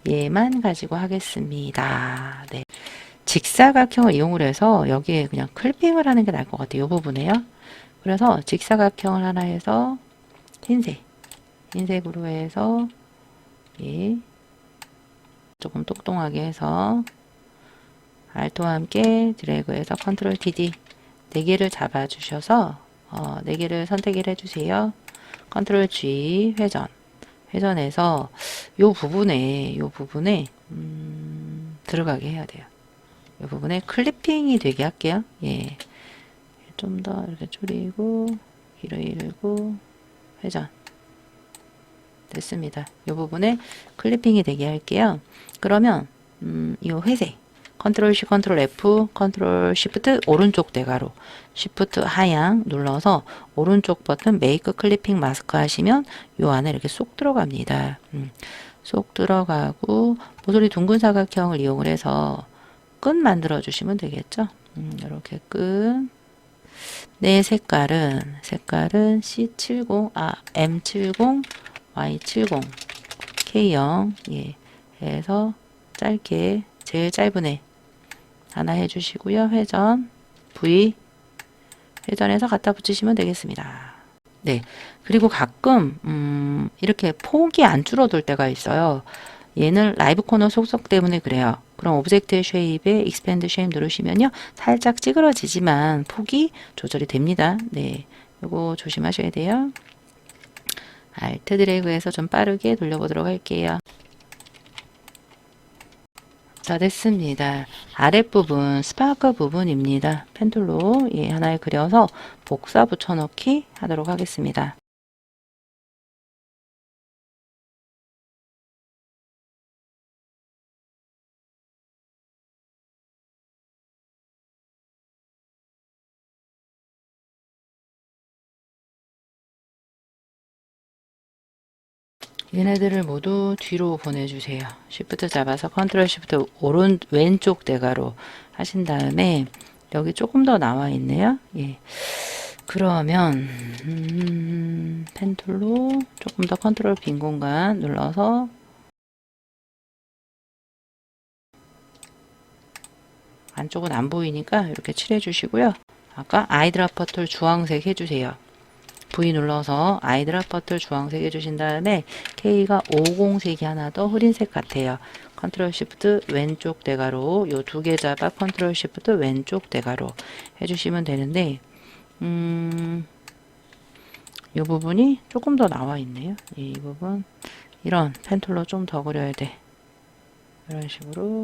얘만 가지고 하겠습니다. 네. 직사각형을 이용을 해서 여기에 그냥 클핑을 하는 게 나을 것 같아요. 이 부분에요. 그래서 직사각형을 하나 해서 흰색으로 해서 조금 똑똑하게 해서 Alt와 함께 드래그해서 컨트롤 TD 4개를 잡아주셔서 4개를 선택을 해주세요. 컨트롤 G 회전해서 요 부분에 들어가게 해야 돼요. 이 부분에 클리핑이 되게 할게요. 좀 더 이렇게 줄이고 길고 회전 됐습니다. 이 부분에 클리핑이 되게 할게요. 그러면 이 회색 컨트롤 C 컨트롤 F 컨트롤 Shift 오른쪽 대가로 Shift 하향 눌러서 오른쪽 버튼 메이크 클리핑 마스크 하시면 요 안에 이렇게 쏙 들어갑니다. 쏙 들어가고 모서리 둥근 사각형을 이용을 해서 끈 만들어 주시면 되겠죠. 이렇게 끈. 내 색깔은 C70 M70 Y70 K0 해서 짧게 제일 짧은 애 하나 해주시고요. 회전 V 회전해서 갖다 붙이시면 되겠습니다. 네. 그리고 가끔 이렇게 폭이 안 줄어들 때가 있어요. 얘는 라이브 코너 속성 때문에 그래요. 그럼 오브젝트 쉐입에 익스펜드 쉐입 누르시면요. 살짝 찌그러지지만 폭이 조절이 됩니다. 네. 요거 조심하셔야 돼요. 알트 드래그해서 좀 빠르게 돌려보도록 할게요. 자, 됐습니다. 아랫부분 스파크 부분입니다. 펜툴로 하나에 그려서 복사 붙여넣기 하도록 하겠습니다. 얘네들을 모두 뒤로 보내주세요. Shift 잡아서 컨트롤 Shift 왼쪽 대가로 하신 다음에 여기 조금 더 나와 있네요. 그러면 펜툴로 조금 더 컨트롤 빈 공간 눌러서 안쪽은 안 보이니까 이렇게 칠해 주시고요. 아까 아이드라퍼 툴 주황색 해주세요. V 눌러서 아이드라퍼 툴 주황색 해주신 다음에 K가 50색이 하나 더 흐린색 같아요. 컨트롤 시프트 왼쪽 대가로 요 두 개 잡아 컨트롤 시프트 왼쪽 대가로 해주시면 되는데 이 부분이 조금 더 나와 있네요. 이 부분 이런 펜툴로 좀 더 그려야 돼. 이런 식으로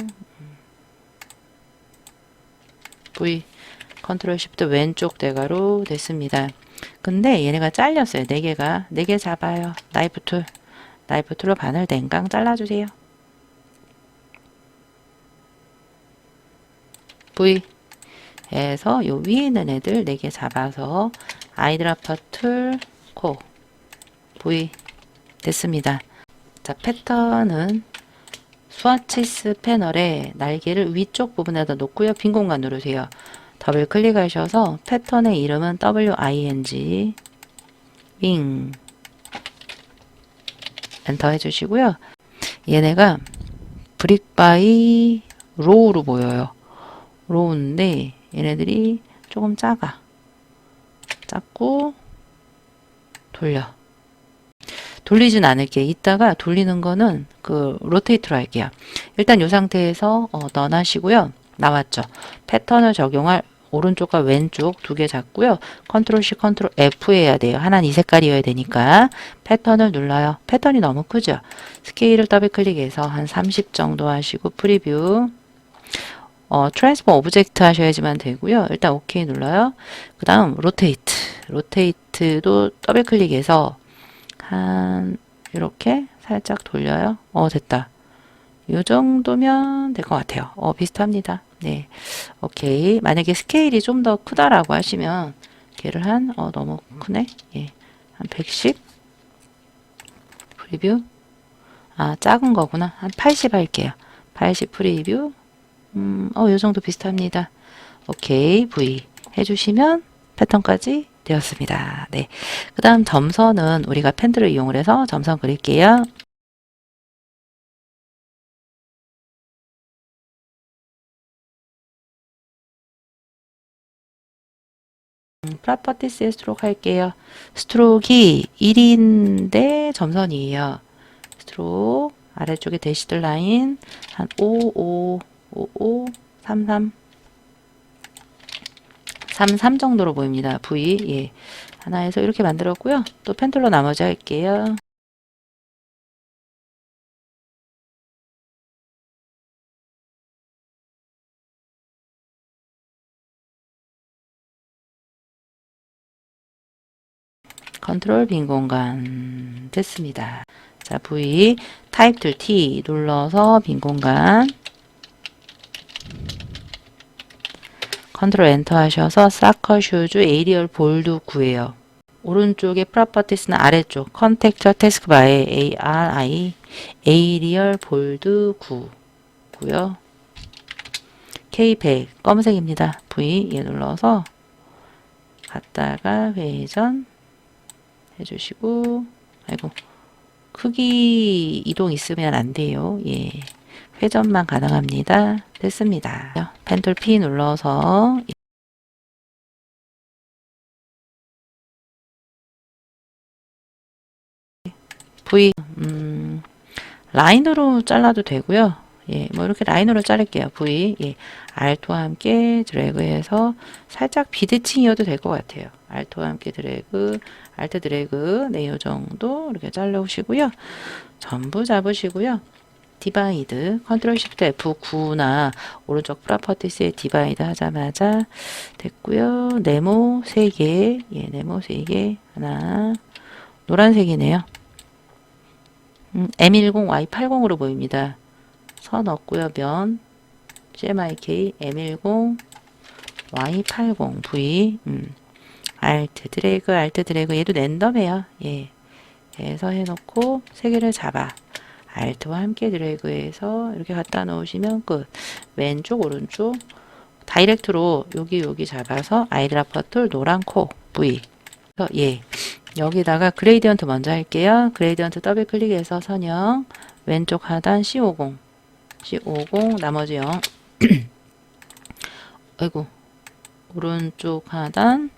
V 컨트롤 시프트 왼쪽 대가로 됐습니다. 근데 얘네가 잘렸어요. 4개가 4개 잡아요. 나이프 툴로 바늘 댕강 잘라주세요. V 해서 요 위에 있는 애들 4개 잡아서 아이드라퍼 툴 코 V 됐습니다. 자, 패턴은 스와치스 패널에 날개를 위쪽 부분에다 놓고요. 빈 공간 누르세요. 더블 클릭하셔서 패턴의 이름은 WING 윙 엔터 해주시고요. 얘네가 브릭 바이 로우로 보여요. 로우인데 얘네들이 조금 작고 돌리진 않을게. 이따가 돌리는 거는 그 로테이트로 할게요. 일단 이 상태에서 넌 하시고요. 나왔죠. 패턴을 적용할 오른쪽과 왼쪽 두 개 잡고요. 컨트롤 C, 컨트롤 F 해야 돼요. 하나는 이 색깔이어야 되니까 패턴을 눌러요. 패턴이 너무 크죠. 스케일을 더블 클릭해서 한 30 정도 하시고 프리뷰 트랜스포 오브젝트 하셔야지만 되고요. 일단 OK 눌러요. 그 다음 로테이트도 더블 클릭해서 한 이렇게 살짝 돌려요. 됐다. 이 정도면 될 것 같아요. 비슷합니다. 네, 오케이. 만약에 스케일이 좀 더 크다라고 하시면 걔를 너무 크네. 예, 한 110 프리뷰. 작은 거구나. 한 80 할게요. 80 프리뷰. 요 정도 비슷합니다. 오케이. V 해주시면 패턴까지 되었습니다. 네. 그 다음 점선은 우리가 펜들을 이용을 해서 점선 그릴게요. 프로퍼티스의 스트로크 할게요. 스트로크이 1인데 점선이에요. 스트로크 아래쪽에 대시들 라인 한 55, 55, 33 33 정도로 보입니다. V 예. 하나에서 이렇게 만들었고요. 또 펜툴로 나머지 할게요. 컨트롤 빈 공간 됐습니다. 자, V 타입 툴 T 눌러서 빈 공간 컨트롤 엔터 하셔서 사커 슈즈 에리얼 볼드 9예요. 오른쪽에 프로퍼티스는 아래쪽 컨텍처 태스크바에 ARI 에리얼 볼드 9고요. K100 검은색입니다. V 얘 눌러서 갔다가 회전 해주시고 아이고 크기 이동 있으면 안 돼요. 예. 회전만 가능합니다. 됐습니다. 펜툴 P 눌러서 V 라인으로 잘라도 되고요. 예, 뭐 이렇게 라인으로 자를게요. V 예, Alt와 함께 드래그해서 살짝 비대칭이어도 될 것 같아요. Alt와 함께 드래그, Alt 드래그 네, 요 정도 이렇게 잘라오시고요. 전부 잡으시고요. 디바이드 컨트롤 시프트 F9나 오른쪽 프로퍼티스에 디바이드 하자마자 됐고요. 네모 3개 예, 네모 3개 하나 노란색이네요. M10Y80으로 보입니다. 선 없고요. 면 CMYK M10 Y80 V Alt 드래그 얘도 랜덤이에요. 예. 해서 해놓고 세 개를 잡아 Alt와 함께 드래그해서 이렇게 갖다 놓으시면 끝. 왼쪽 오른쪽 다이렉트로 여기 잡아서 아이드라퍼 툴 노란 코 V 예. 여기다가 그레이디언트 먼저 할게요. 그레이디언트 더블 클릭해서 선형 왼쪽 하단 C50 나머지 0 아이고 오른쪽 하단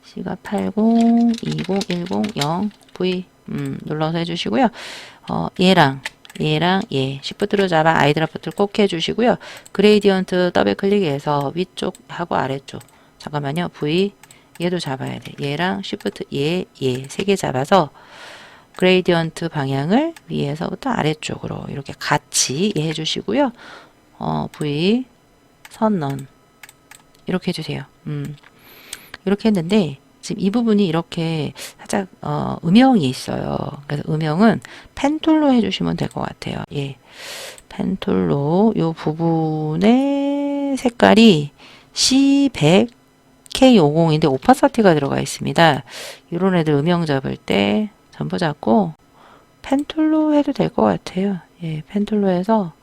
C가 80 20 10 0 V 눌러서 해주시고요. 얘랑 얘 시프트로 잡아 아이드라프트를 꼭 해주시고요. 그레이디언트 더블 클릭해서 위쪽하고 아래쪽 잠깐만요. V 얘도 잡아야 돼. 얘랑 시프트 얘 세 개 잡아서 그레이디언트 방향을 위에서부터 아래쪽으로 이렇게 같이 해주시고요. V 선넌 이렇게 해주세요. 이렇게 했는데 지금 이 부분이 이렇게 살짝 음영이 있어요. 그래서 음영은 펜툴로 해주시면 될 것 같아요. 예, 펜툴로 이 부분의 색깔이 C100 K50인데 오파사티가 들어가 있습니다. 이런 애들 음영 잡을 때 전부 잡고 펜툴로 해도 될 것 같아요. 예, 펜툴로 해서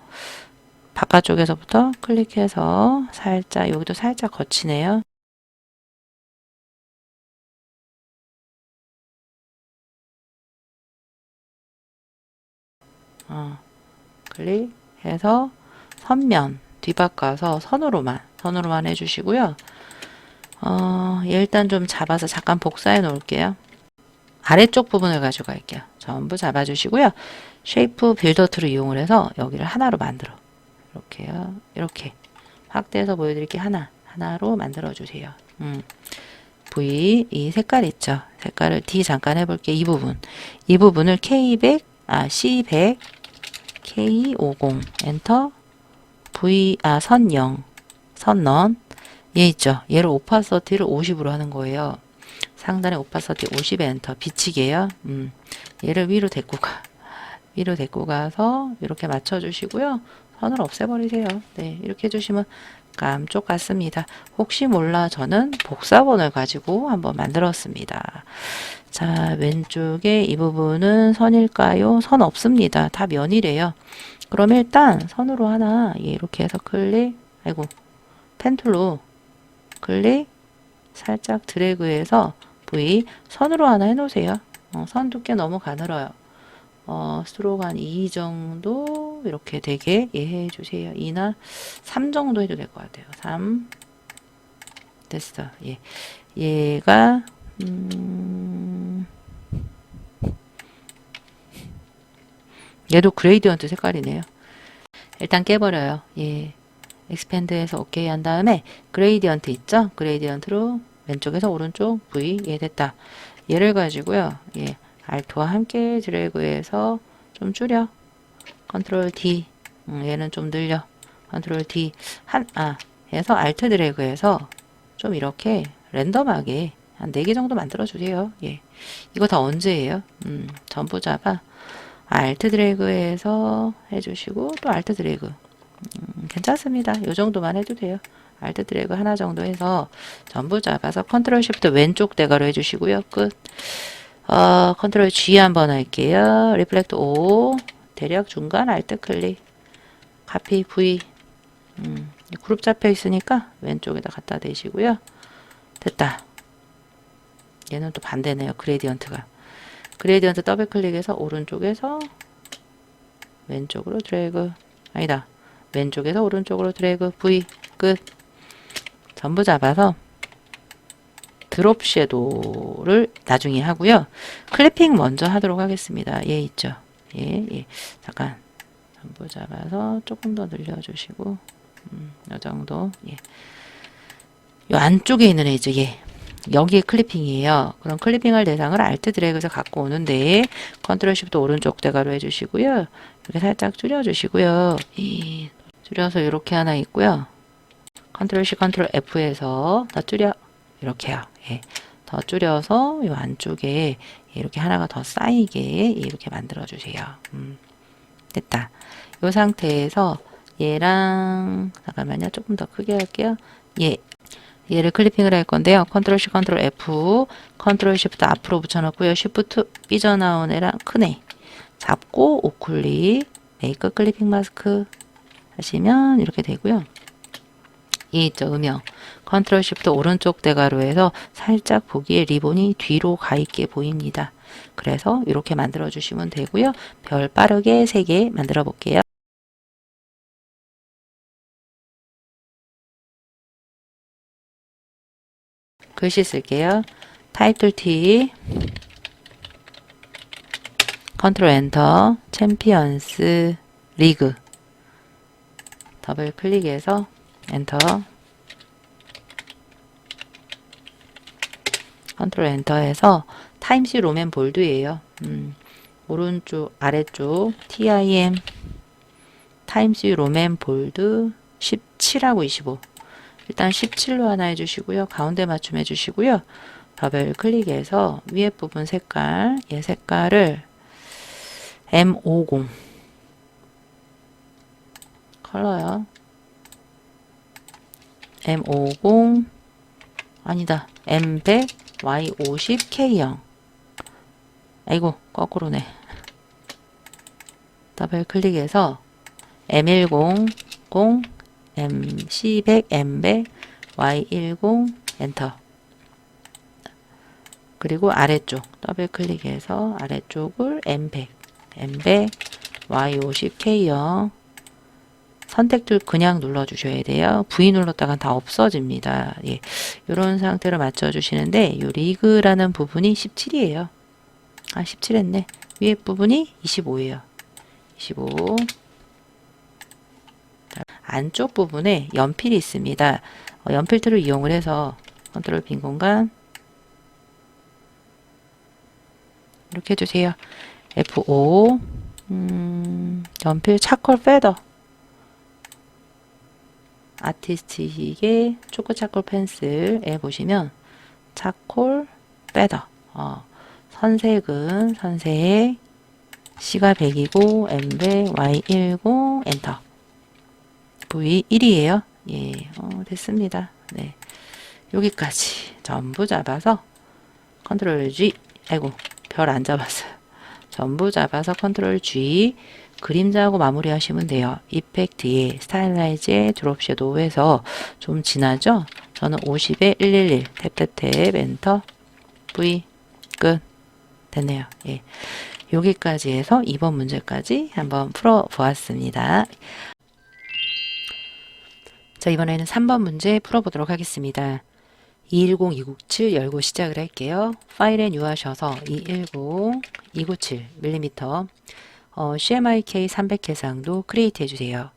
바깥쪽에서부터 클릭해서 살짝, 여기도 살짝 거치네요. 클릭해서 선면 뒤바꿔서 선으로만 해주시고요. 얘 일단 좀 잡아서 잠깐 복사해 놓을게요. 아래쪽 부분을 가져갈게요. 전부 잡아주시고요. 쉐이프 빌더 툴을 이용을 해서 여기를 하나로 만들어. 이렇게요. 이렇게 확대해서 보여드릴게요. 하나로 만들어 주세요. V 이 색깔 있죠. 색깔을 D 잠깐 해볼게요. 이 부분을 C100 K50 엔터 선 0 선넌 얘 있죠. 얘를 오파서티를 50으로 하는 거예요. 상단에 오파서티 50 엔터 비치게요. 얘를 위로 데리고 가서 이렇게 맞춰주시고요. 선을 없애버리세요. 네, 이렇게 해주시면 깜쪽 같습니다. 혹시 몰라 저는 복사본을 가지고 한번 만들었습니다. 자, 왼쪽에 이 부분은 선일까요? 선 없습니다. 다 면이래요. 그럼 일단 선으로 하나 이렇게 해서 클릭, 펜툴로 클릭, 살짝 드래그해서 V 선으로 하나 해놓으세요. 선 두께 너무 가늘어요. 스트로크 한 2 정도 이렇게 되게 해주세요. 2나 3 정도 해도 될 것 같아요. 3 됐어. 예. 얘가 얘도 그레이디언트 색깔이네요. 일단 깨버려요. 예. expand해서 OK 한 다음에 그레이디언트 있죠? 그레이디언트로 왼쪽에서 오른쪽 V 예 됐다. 얘를 가지고요. 예. 알트와 함께 드래그해서 좀 줄여. 컨트롤 D. 얘는 좀 늘려. 컨트롤 D. 해서 알트 드래그해서 좀 이렇게 랜덤하게 한 4개 정도 만들어 주세요. 예. 이거 다 언제예요? 전부 잡아 알트 드래그해서 해주시고 또 알트 드래그. 괜찮습니다. 이 정도만 해도 돼요. 알트 드래그 하나 정도 해서 전부 잡아서 컨트롤 쉬프트 왼쪽 대괄호 해주시고요. 끝. 컨트롤 G 한번 할게요. 리플렉트 O 대략 중간 알트 클릭 카피 V 그룹 잡혀 있으니까 왼쪽에다 갖다 대시고요. 됐다. 얘는 또 반대네요. 그레디언트가. 그레디언트 더블 클릭해서 오른쪽에서 왼쪽으로 드래그 아니다. 왼쪽에서 오른쪽으로 드래그 V 끝. 전부 잡아서 드롭 섀도우를 나중에 하고요. 클리핑 먼저 하도록 하겠습니다. 얘 있죠. 얘. 잠깐 전부 잡아서 조금 더 늘려주시고 이 정도. 예. 요 안쪽에 있는 애 있죠. 얘. 여기에 클리핑이에요. 그럼 클리핑할 대상을 알트 드래그에서 갖고 오는데 컨트롤 쉬프트 오른쪽 대괄호 해주시고요. 이렇게 살짝 줄여주시고요. 줄여서 이렇게 하나 있고요. 컨트롤 C 컨트롤 F에서 더 줄여 이렇게요. 예. 더 줄여서 요 안쪽에 이렇게 하나가 더 쌓이게 이렇게 만들어 주세요. 됐다. 이 상태에서 얘랑 잠깐만요. 조금 더 크게 할게요. 얘를 클리핑을 할 건데요. 컨트롤 C 컨트롤 F 컨트롤 Shift 앞으로 붙여놓고요. Shift 삐져나온 애랑 큰 애 잡고 오클릭 메이크 클리핑 마스크 하시면 이렇게 되고요. 이 있죠. 음영 컨트롤 쉬프트 오른쪽 대괄호에서 살짝 보기에 리본이 뒤로 가 있게 보입니다. 그래서 이렇게 만들어 주시면 되고요. 별 빠르게 3개 만들어 볼게요. 글씨 쓸게요. 타이틀 T 컨트롤 엔터 챔피언스 리그 더블 클릭해서 엔터 컨트롤 엔터해서 타임시 로맨 볼드예요. 오른쪽 아래쪽 TIM 타임시 로맨 볼드 17하고 25 일단 17로 하나 해주시고요. 가운데 맞춤 해주시고요. 더블 클릭해서 위에 부분 색깔 얘 색깔을 M50 컬러요. M50 아니다. M100 Y50 K형 아이고 거꾸로네. 더블 클릭해서 M10 C100, M100, Y10 엔터. 그리고 아래쪽 더블 클릭해서 아래쪽을 M100, Y50, K0 선택줄 그냥 눌러주셔야 돼요. V 눌렀다간 다 없어집니다. 예, 이런 상태로 맞춰주시는데 요 리그라는 부분이 17이에요. 아, 17 했네. 위에 부분이 25예요. 25. 안쪽 부분에 연필이 있습니다. 연필 툴을 이용을 해서 컨트롤 빈 공간 이렇게 해주세요. F5 연필 차콜 페더 아티스틱의 초코 차콜 펜슬에 보시면 차콜 페더 선색은 선색 C가 100이고 M100 Y10 엔터 V 1이에요. 예, 됐습니다. 네, 여기까지 전부 잡아서 컨트롤 G 아이고 별 안 잡았어요. 전부 잡아서 컨트롤 G 그림자하고 마무리 하시면 돼요. 이펙트에 스타일라이즈에 드롭 섀도우 해서 좀 진하죠? 저는 50에 111 탭탭탭 엔터 V 끝 됐네요. 예. 여기까지 해서 2번 문제까지 한번 풀어 보았습니다. 자, 이번에는 3번 문제 풀어보도록 하겠습니다. 210-297 열고 시작을 할게요. 파일에 뉴 하셔서 210-297mm CMYK 300 해상도 크리에이트 해주세요.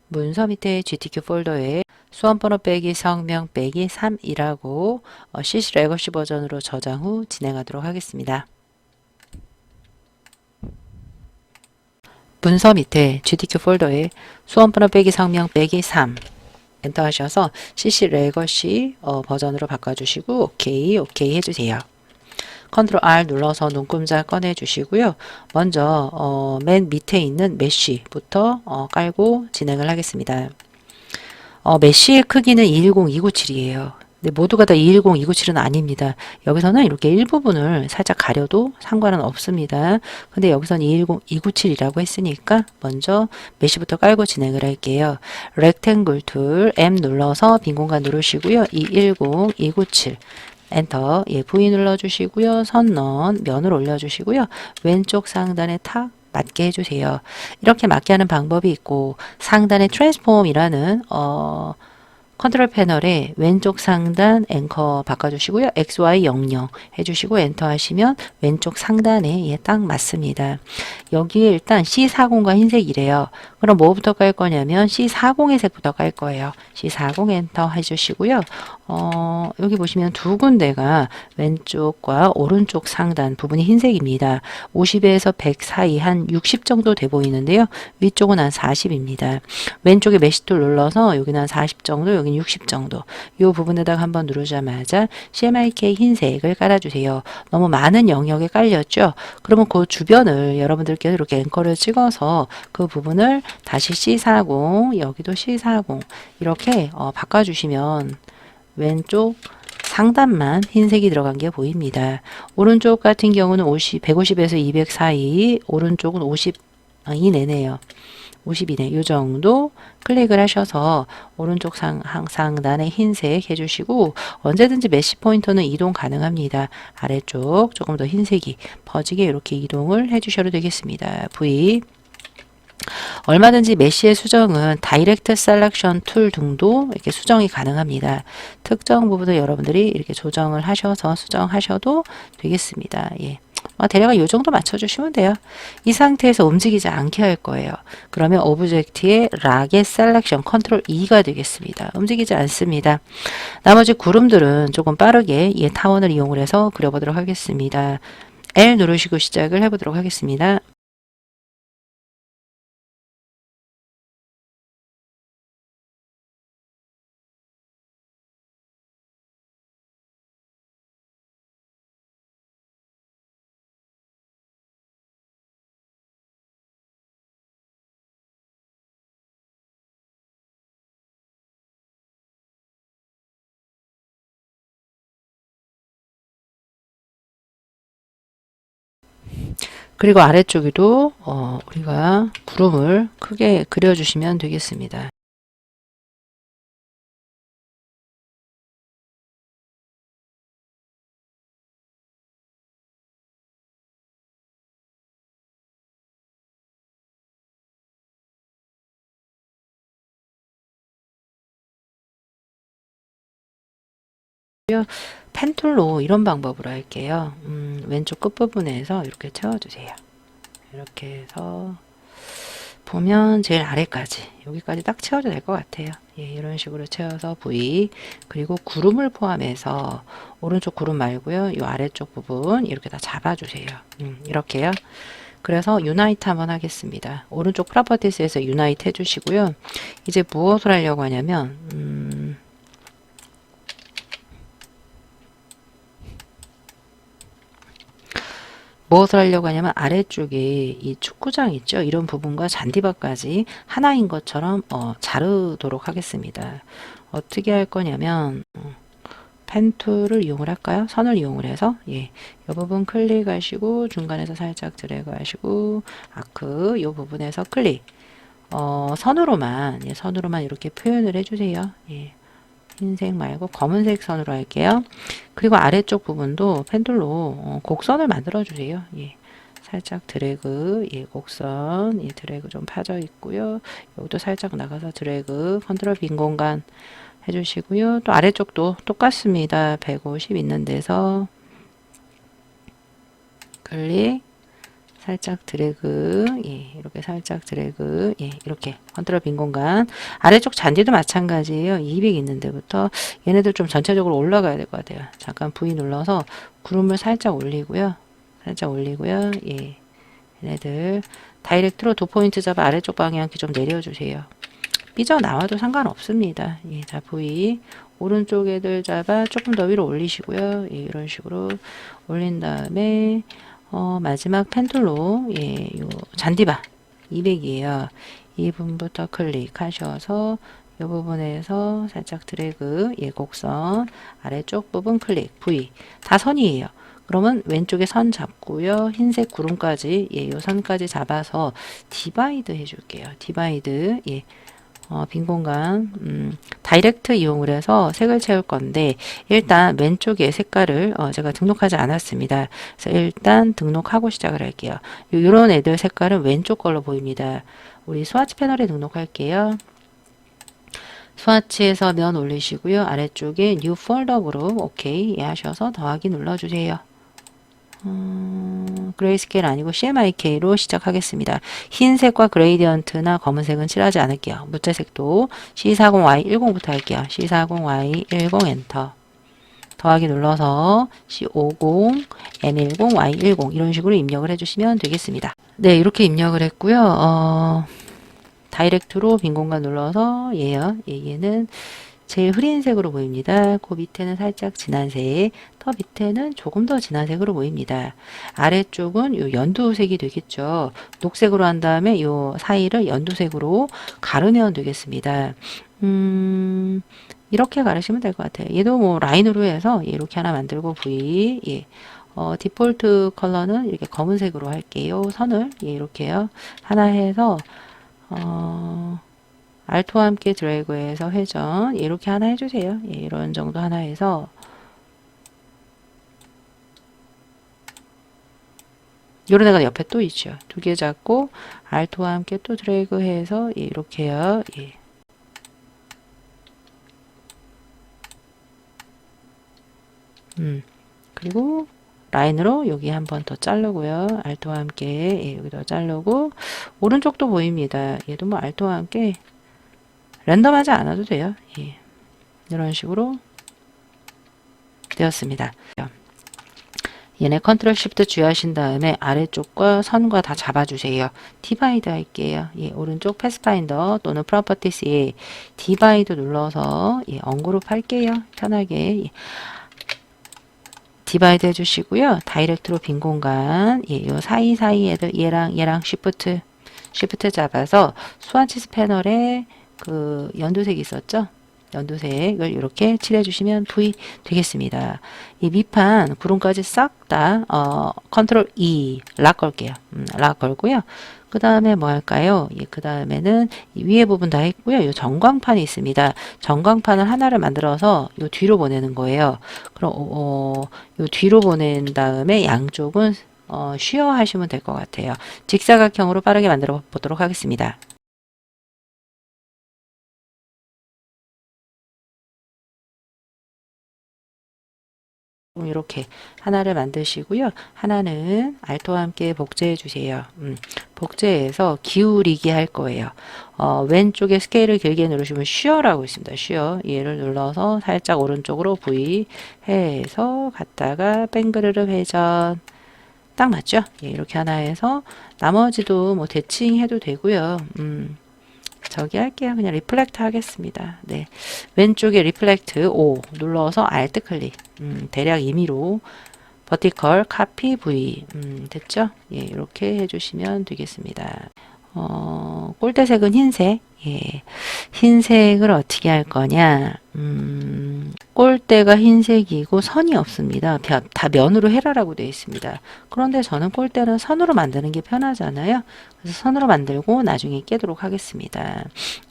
문서 밑에 GTQ 폴더에 수험번호 빼기 성명 빼기 3이라고 CC 레거시 버전으로 저장 후 진행하도록 하겠습니다. 문서 밑에 GTQ 폴더에 수험번호 빼기 성명 빼기 3 엔터 하셔서 CC 레거시 버전으로 바꿔주시고 오케이 해주세요. 컨트롤 R 눌러서 눈금자 꺼내 주시고요. 먼저 맨 밑에 있는 메쉬부터 깔고 진행을 하겠습니다. 메쉬의 크기는 210-297이에요. 근데 모두가 다 210-297은 아닙니다. 여기서는 이렇게 일부분을 살짝 가려도 상관은 없습니다. 근데 여기서는 210-297이라고 했으니까 먼저 메쉬부터 깔고 진행을 할게요. 렉탱글 툴 M 눌러서 빈 공간 누르시고요. 210-297 엔터, 예, V 눌러주시고요. 선넌, 면을 올려주시고요. 왼쪽 상단에 탁 맞게 해주세요. 이렇게 맞게 하는 방법이 있고 상단에 트랜스폼이라는 컨트롤 패널에 왼쪽 상단 앵커 바꿔주시고요. XY00 해주시고 엔터 하시면 왼쪽 상단에 딱 맞습니다. 여기에 일단 C40과 흰색이래요. 그럼 뭐부터 깔 거냐면 C40의 색부터 깔 거예요. C40 엔터 해주시고요. 여기 보시면 두 군데가 왼쪽과 오른쪽 상단 부분이 흰색입니다. 50에서 100 사이 한 60 정도 돼 보이는데요. 위쪽은 한 40입니다. 왼쪽에 메시툴 눌러서 여기는 한 40 정도, 여기는 60 정도. 이 부분에다가 한번 누르자마자 CMYK 흰색을 깔아주세요. 너무 많은 영역에 깔렸죠? 그러면 그 주변을 여러분들께서 이렇게 앵커를 찍어서 그 부분을 다시 C40, 여기도 C40 이렇게 바꿔주시면 왼쪽 상단만 흰색이 들어간 게 보입니다. 오른쪽 같은 경우는 150에서 200 사이, 오른쪽은 50 이내네요. 52네. 이 정도 클릭을 하셔서 오른쪽 상단에 흰색 해주시고 언제든지 메시 포인터는 이동 가능합니다. 아래쪽 조금 더 흰색이 퍼지게 이렇게 이동을 해주셔도 되겠습니다. V 얼마든지 메시의 수정은 다이렉트 셀렉션 툴 등도 이렇게 수정이 가능합니다. 특정 부분을 여러분들이 이렇게 조정을 하셔서 수정하셔도 되겠습니다. 예. 대략 이 정도 맞춰주시면 돼요. 이 상태에서 움직이지 않게 할 거예요. 그러면 오브젝트의 락의 셀렉션 컨트롤 E가 되겠습니다. 움직이지 않습니다. 나머지 구름들은 조금 빠르게 이 타원을 이용을 해서 그려보도록 하겠습니다. L 누르시고 시작을 해보도록 하겠습니다. 그리고 아래쪽에도 우리가 구름을 크게 그려주시면 되겠습니다. 펜툴로 이런 방법으로 할게요. 왼쪽 끝부분에서 이렇게 채워주세요. 이렇게 해서 보면 제일 아래까지 여기까지 딱 채워도 될 것 같아요. 예, 이런 식으로 채워서 V 그리고 구름을 포함해서 오른쪽 구름 말고요. 이 아래쪽 부분 이렇게 다 잡아주세요. 이렇게요. 그래서 유나이트 한번 하겠습니다. 오른쪽 프로퍼티스에서 유나이트 해주시고요. 이제 무엇을 하려고 하냐면 무엇을 하려고 하냐면 아래쪽에 이 축구장 있죠? 이런 부분과 잔디밭까지 하나인 것처럼 자르도록 하겠습니다. 어떻게 할 거냐면 펜 툴을 이용을 할까요? 선을 이용을 해서 이 부분 클릭하시고 중간에서 살짝 드래그 하시고 아크 이 부분에서 클릭 선으로만 이렇게 표현을 해주세요. 예. 흰색 말고 검은색 선으로 할게요. 그리고 아래쪽 부분도 펜툴로 곡선을 만들어 주세요. 예. 살짝 드래그, 예, 곡선, 예, 드래그 좀 파져 있고요. 여기도 살짝 나가서 드래그, 컨트롤 빈 공간 해주시고요. 또 아래쪽도 똑같습니다. 150 있는 데서 클릭, 살짝 드래그, 예, 이렇게 살짝 드래그, 예, 이렇게 컨트롤 빈 공간. 아래쪽 잔디도 마찬가지예요. 200 있는 데부터 얘네들 좀 전체적으로 올라가야 될 것 같아요. 잠깐 V 눌러서 구름을 살짝 올리고요. 예, 얘네들 다이렉트로 도 포인트 잡아 아래쪽 방향 좀 내려주세요. 삐져나와도 상관없습니다. 예, 자, V 오른쪽 애들 잡아 조금 더 위로 올리시고요. 예, 이런 식으로 올린 다음에 마지막 펜툴로 예, 요 잔디바 200이에요. 이 부분부터 클릭하셔서 이 부분에서 살짝 드래그, 예, 곡선 아래쪽 부분 클릭, V 다 선이에요. 그러면 왼쪽에 선 잡고요. 흰색 구름까지, 예, 요 선까지 잡아서 디바이드 해줄게요. 디바이드, 예, 빈 공간, 다이렉트 이용을 해서 색을 채울 건데, 일단 왼쪽에 색깔을, 제가 등록하지 않았습니다. 그래서 일단 등록하고 시작을 할게요. 이런 애들 색깔은 왼쪽 걸로 보입니다. 우리 스와치 패널에 등록할게요. 스와치에서 면 올리시고요. 아래쪽에 New Folder 그룹, 오케이, 예, 하셔서 더하기 눌러주세요. 그레이스케일 아니고 CMYK로 시작하겠습니다. 흰색과 그레이디언트나 검은색은 칠하지 않을게요. 무채색도 C40Y10부터 할게요. C40Y10 엔터. 더하기 눌러서 C50, M10, Y10 이런 식으로 입력을 해주시면 되겠습니다. 네, 이렇게 입력을 했고요. 다이렉트로 빈 공간 눌러서 얘는 제일 흐린 색으로 보입니다. 그 밑에는 살짝 진한 색, 더 밑에는 조금 더 진한 색으로 보입니다. 아래쪽은 요 연두색이 되겠죠. 녹색으로 한 다음에 요 사이를 연두색으로 가르면 되겠습니다. 이렇게 가르시면 될 것 같아요. 얘도 뭐 라인으로 해서 이렇게 하나 만들고 V, 예. 디폴트 컬러는 이렇게 검은색으로 할게요. 선을, 예, 이렇게요. 하나 해서, 알트와 함께 드래그해서 회전 이렇게 하나 해주세요. 예, 이런 정도 하나 해서 요런 애가 옆에 또 있죠. 두 개 잡고 알트와 함께 또 드래그해서 예, 이렇게요. 예. 그리고 라인으로 여기 한번 더 자르고요. 알트와 함께 예, 여기도 자르고 오른쪽도 보입니다. 얘도 뭐 알트와 함께 랜덤하지 않아도 돼요. 예. 이런 식으로 되었습니다. 얘네 컨트롤 쉬프트 주의하신 다음에 아래쪽과 선과 다 잡아주세요. 디바이드 할게요. 예, 오른쪽 패스파인더 또는 프로퍼티스에 디바이드 눌러서 예, 언그룹 할게요. 편하게. 예. 디바이드 해주시고요. 다이렉트로 빈 공간, 예, 요 사이사이 애들 얘랑 쉬프트 잡아서 스와치 패널에 그 연두색 있었죠? 연두색을 이렇게 칠해주시면 V 되겠습니다. 이 밑판 구름까지 싹 다 컨트롤 E 락 걸게요. 락 걸고요. 그 다음에 뭐 할까요? 예, 그 다음에는 이 위에 부분 다 했고요. 이 전광판이 있습니다. 전광판을 하나를 만들어서 요 뒤로 보내는 거예요. 그럼 요 뒤로 보낸 다음에 양쪽은 쉬어 하시면 될 것 같아요. 직사각형으로 빠르게 만들어 보도록 하겠습니다. 이렇게 하나를 만드시고요. 하나는 알토와 함께 복제해 주세요. 복제해서 기울이기 할 거예요. 왼쪽에 스케일을 길게 누르시면 쉬어라고 있습니다. 쉬어. 얘를 눌러서 살짝 오른쪽으로 V 해서 갔다가 뱅그르르 회전. 딱 맞죠? 예, 이렇게 하나 해서 나머지도 뭐 대칭 해도 되고요. 저기 할게요. 그냥 리플렉트 하겠습니다. 네. 왼쪽에 리플렉트 O 눌러서 Alt 클릭. 대략 임의로 버티컬 카피 V. 됐죠? 예, 이렇게 해주시면 되겠습니다. 꼴대색은 흰색. 예. 흰색을 어떻게 할 거냐? 꼴대가 흰색이고 선이 없습니다. 다 면으로 해라라고 되어 있습니다. 그런데 저는 꼴대는 선으로 만드는 게 편하잖아요. 그래서 선으로 만들고 나중에 깨도록 하겠습니다.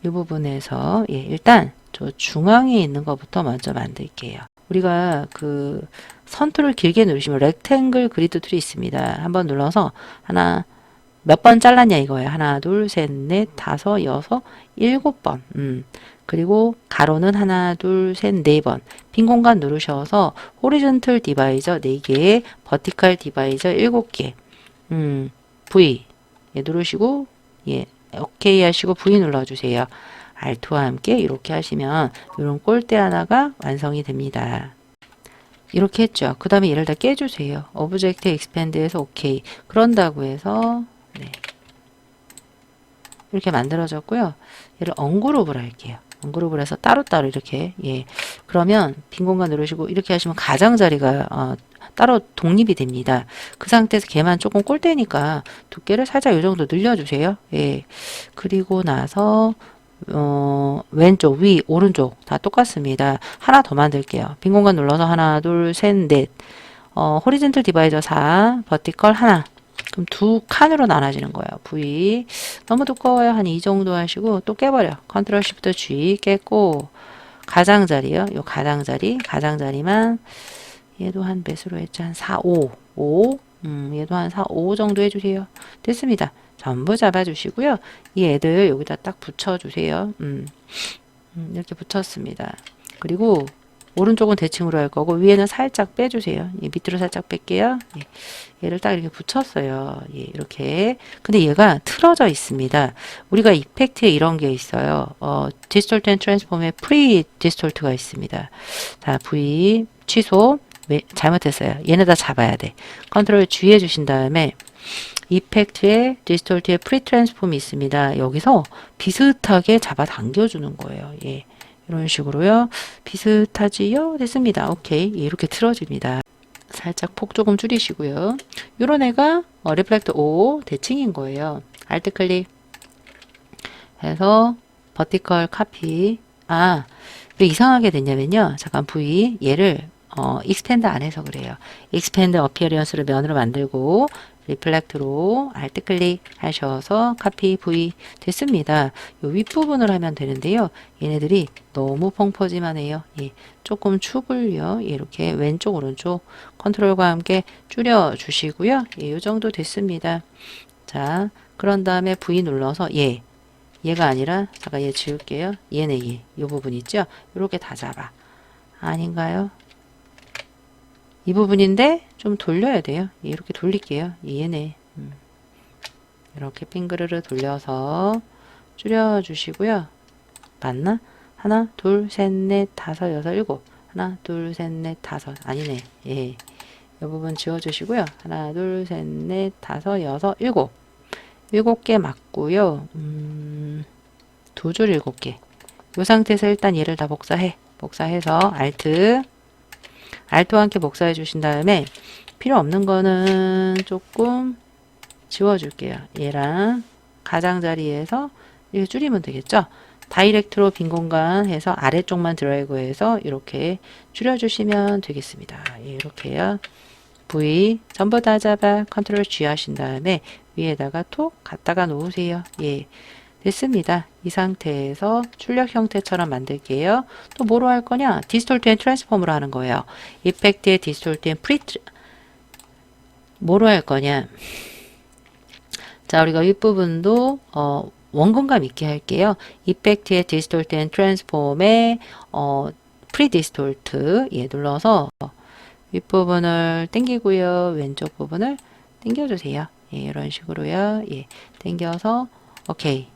이 부분에서 예, 일단 저 중앙에 있는 것부터 먼저 만들게요. 우리가 그 선툴을 길게 누르시면 렉탱글 그리드 툴이 있습니다. 한번 눌러서 하나 몇 번 잘랐냐 이거예요. 하나, 둘, 셋, 넷, 다섯, 여섯, 일곱 번. 그리고 가로는 하나, 둘, 셋, 네 번. 빈 공간 누르셔서 호리존털 디바이저 4개, 버티컬 디바이저 7개. V 예, 누르시고 예, OK 하시고 V 눌러주세요. Alt와 함께 이렇게 하시면 이런 꼴대 하나가 완성이 됩니다. 이렇게 했죠. 그 다음에 얘를 다 깨주세요. 오브젝트 익스펜드에서 OK. 그런다고 해서 네. 이렇게 만들어졌고요. 얘를 언그룹을 할게요. 언그룹을 해서 따로따로 이렇게 예. 그러면 빈 공간 누르시고 이렇게 하시면 가장자리가 따로 독립이 됩니다. 그 상태에서 걔만 조금 꼴대니까 두께를 살짝 이 정도 늘려주세요. 예. 그리고 나서 왼쪽, 위, 오른쪽 다 똑같습니다. 하나 더 만들게요. 빈 공간 눌러서 하나, 둘, 셋, 넷. 호리젠틀 디바이저 4, 버티컬 하나. 그럼 두 칸으로 나눠지는 거예요. V. 너무 두꺼워요. 한 이 정도 하시고 또 깨버려. 컨트롤 시프트 G 깼고 가장자리요. 요 가장자리만 얘도 한 배수로 했죠. 한 4, 5. 얘도 한 4, 5 정도 해주세요. 됐습니다. 전부 잡아주시고요. 이 애들 여기다 딱 붙여주세요. 이렇게 붙였습니다. 그리고 오른쪽은 대칭으로 할 거고 위에는 살짝 빼주세요. 예, 밑으로 살짝 뺄게요. 예, 얘를 딱 이렇게 붙였어요. 예, 이렇게. 근데 얘가 틀어져 있습니다. 우리가 이펙트에 이런 게 있어요. 디스톨트 앤 트랜스폼에 프리 디스톨트가 있습니다. 자, V 취소. 잘못했어요. 얘네다 잡아야 돼. 컨트롤 G 해주신 다음에 이펙트에 디스톨트에 프리 트랜스폼이 있습니다. 여기서 비슷하게 잡아 당겨주는 거예요. 예. 이런 식으로요. 비슷하지요? 됐습니다. 오케이. 예, 이렇게 틀어집니다. 살짝 폭 조금 줄이시고요. 요런 애가 리플렉트 O 대칭인 거예요. Alt 클릭 해서 버티컬 카피. 왜 이상하게 됐냐면요. 잠깐 V 얘를 익스펜드 안 해서 그래요. 익스펜드 어피어리언스를 면으로 만들고 리플렉트로 Alt 클릭 하셔서 카피 V 됐습니다. 요 윗부분을 하면 되는데요. 얘네들이 너무 펑퍼짐한 해요. 예, 조금 축을요. 예, 이렇게 왼쪽 오른쪽 컨트롤과 함께 줄여 주시고요. 예, 요 정도 됐습니다. 자, 그런 다음에 V 눌러서 얘가 아니라 잠깐 얘 지울게요. 얘네 이 부분 있죠? 이렇게 다 잡아. 아닌가요? 이 부분인데 좀 돌려야 돼요. 이렇게 돌릴게요. 얘네 이렇게 빙그르르 돌려서 줄여주시고요. 맞나? 하나, 둘, 셋, 넷, 다섯, 여섯, 일곱. 하나, 둘, 셋, 넷, 다섯. 아니네. 예. 이 부분 지워주시고요. 하나, 둘, 셋, 넷, 다섯, 여섯, 일곱. 7개 맞고요. 두 줄 7개. 이 상태에서 일단 얘를 다 복사해서 Alt와 함께 복사해 주신 다음에 필요 없는 거는 조금 지워줄게요. 얘랑 가장자리에서 이렇게 줄이면 되겠죠. 다이렉트로 빈 공간 해서 아래쪽만 드래그해서 이렇게 줄여주시면 되겠습니다. 이렇게요. V 전부 다 잡아 컨트롤 G 하신 다음에 위에다가 톡 갖다가 놓으세요. 예. 됐습니다. 이 상태에서 출력 형태처럼 만들게요. 또 뭐로 할 거냐? 디스톨트 앤 트랜스폼으로 하는 거예요. 이펙트에 디스톨트 앤 뭐로 할 거냐? 자, 우리가 윗부분도 원근감 있게 할게요. 이펙트에 디스톨트 앤 트랜스폼에 프리 디스톨트 눌러서 윗부분을 당기고요. 왼쪽 부분을 당겨주세요. 예, 이런 식으로요. 예, 당겨서 오케이.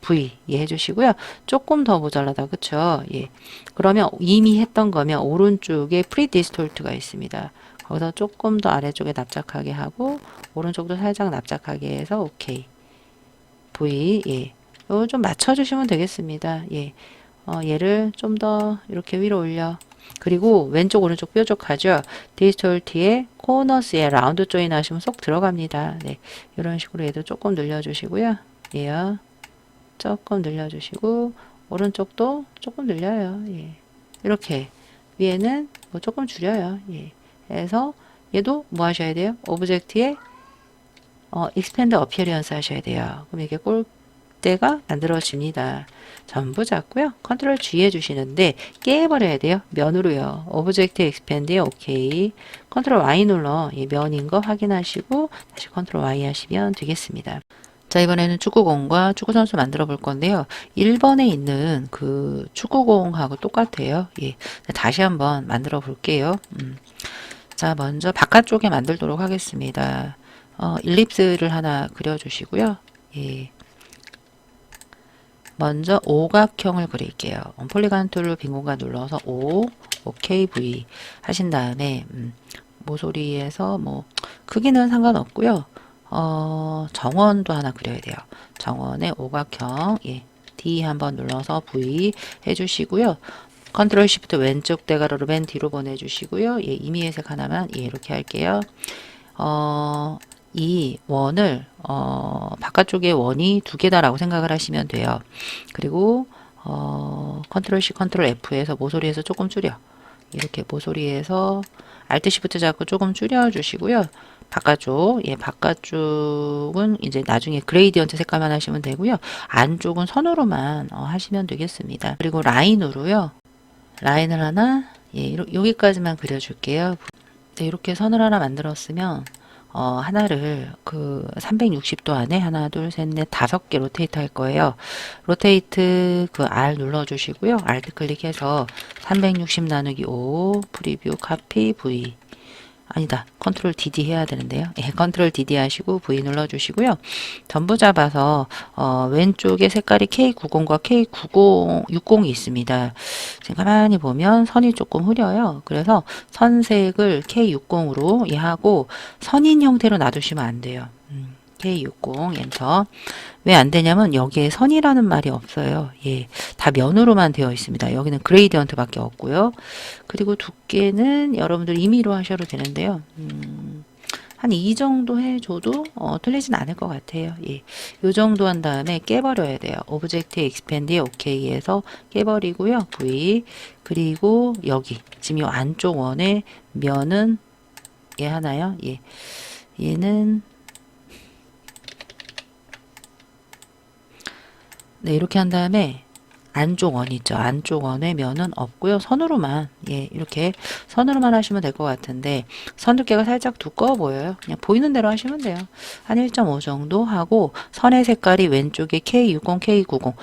V 예, 해주시고요. 조금 더 모자라다. 그쵸? 예. 그러면 이미 했던 거면 오른쪽에 프리 디스톨트가 있습니다. 거기서 조금 더 아래쪽에 납작하게 하고 오른쪽도 살짝 납작하게 해서 오케이. V 예. 이거 좀 맞춰주시면 되겠습니다. 예. 얘를 좀 더 이렇게 위로 올려. 그리고 왼쪽 오른쪽 뾰족하죠. 디스톨트의 코너스에 라운드 조인 하시면 쏙 들어갑니다. 네. 이런 식으로 얘도 조금 늘려주시고요. 얘요. 조금 늘려주시고 오른쪽도 조금 늘려요. 예. 이렇게 위에는 뭐 조금 줄여요. 예. 그래서 얘도 뭐 하셔야 돼요? 오브젝트에 expand appearance 하셔야 돼요. 그럼 이게 꼴대가 만들어집니다. 전부 잡고요. 컨트롤 G 해주시는데 깨버려야 돼요. 면으로요. 오브젝트 expand에 오케이. 컨트롤 Y 눌러 면인 거 확인하시고 다시 컨트롤 Y 하시면 되겠습니다. 자, 이번에는 축구공과 축구선수 만들어 볼 건데요. 1번에 있는 그 축구공하고 똑같아요. 예. 다시 한번 만들어 볼게요. 자, 먼저 바깥쪽에 만들도록 하겠습니다. 일립스를 하나 그려주시고요. 예. 먼저 오각형을 그릴게요. 폴리간 툴로 빈 공간 눌러서 O, OK, V 하신 다음에 모서리에서 뭐 크기는 상관없고요. 정원도 하나 그려야 돼요. 정원의 오각형, 예, D 한번 눌러서 V 해주시고요. 컨트롤 시프트 왼쪽 대괄호로 맨 뒤로 보내주시고요. 예, 임의회색 하나만, 예, 이렇게 할게요. 이 원을, 바깥쪽에 원이 두 개다라고 생각을 하시면 돼요. 그리고, 컨트롤 C, 컨트롤 F에서 모서리에서 조금 줄여. 이렇게 모서리에서 Alt Shift 잡고 조금 줄여주시고요. 바깥쪽, 예, 바깥쪽은 이제 나중에 그레이디언트 색깔만 하시면 되고요. 안쪽은 선으로만 하시면 되겠습니다. 그리고 라인으로요. 라인을 하나, 예, 여기까지만 그려줄게요. 네, 이렇게 선을 하나 만들었으면 하나를 그 360도 안에 하나, 둘, 셋, 넷, 5개 로테이트 할 거예요. 로테이트 그 R 눌러주시고요. Alt 클릭해서 360 나누기 5, 프리뷰, 카피, V. 아니다. 컨트롤 DD 해야 되는데요. 예, 컨트롤 DD 하시고 V 눌러주시고요. 전부 잡아서 왼쪽에 색깔이 K90과 K60이 있습니다. 지금 가만히 보면 선이 조금 흐려요. 그래서 선색을 K60으로 하고 선인 형태로 놔두시면 안 돼요. K60 엔터. 왜 안 되냐면 여기에 선이라는 말이 없어요. 예, 다 면으로만 되어 있습니다. 여기는 그레이디언트 밖에 없고요. 그리고 두께는 여러분들 임의로 하셔도 되는데요. 한 이 정도 해줘도 틀리진 않을 것 같아요. 예, 요 정도 한 다음에 깨버려야 돼요. 오브젝트 익스펜드에 OK에서 깨버리고요. V 그리고 여기 지금 요 안쪽 원의 면은 얘 하나요. 예, 얘는 네, 이렇게 한 다음에 안쪽 원 있죠. 안쪽 원의 면은 없고요. 선으로만, 예, 이렇게 선으로만 하시면 될 것 같은데 선 두께가 살짝 두꺼워 보여요. 그냥 보이는 대로 하시면 돼요. 한 1.5 정도 하고 선의 색깔이 왼쪽에 K60, K90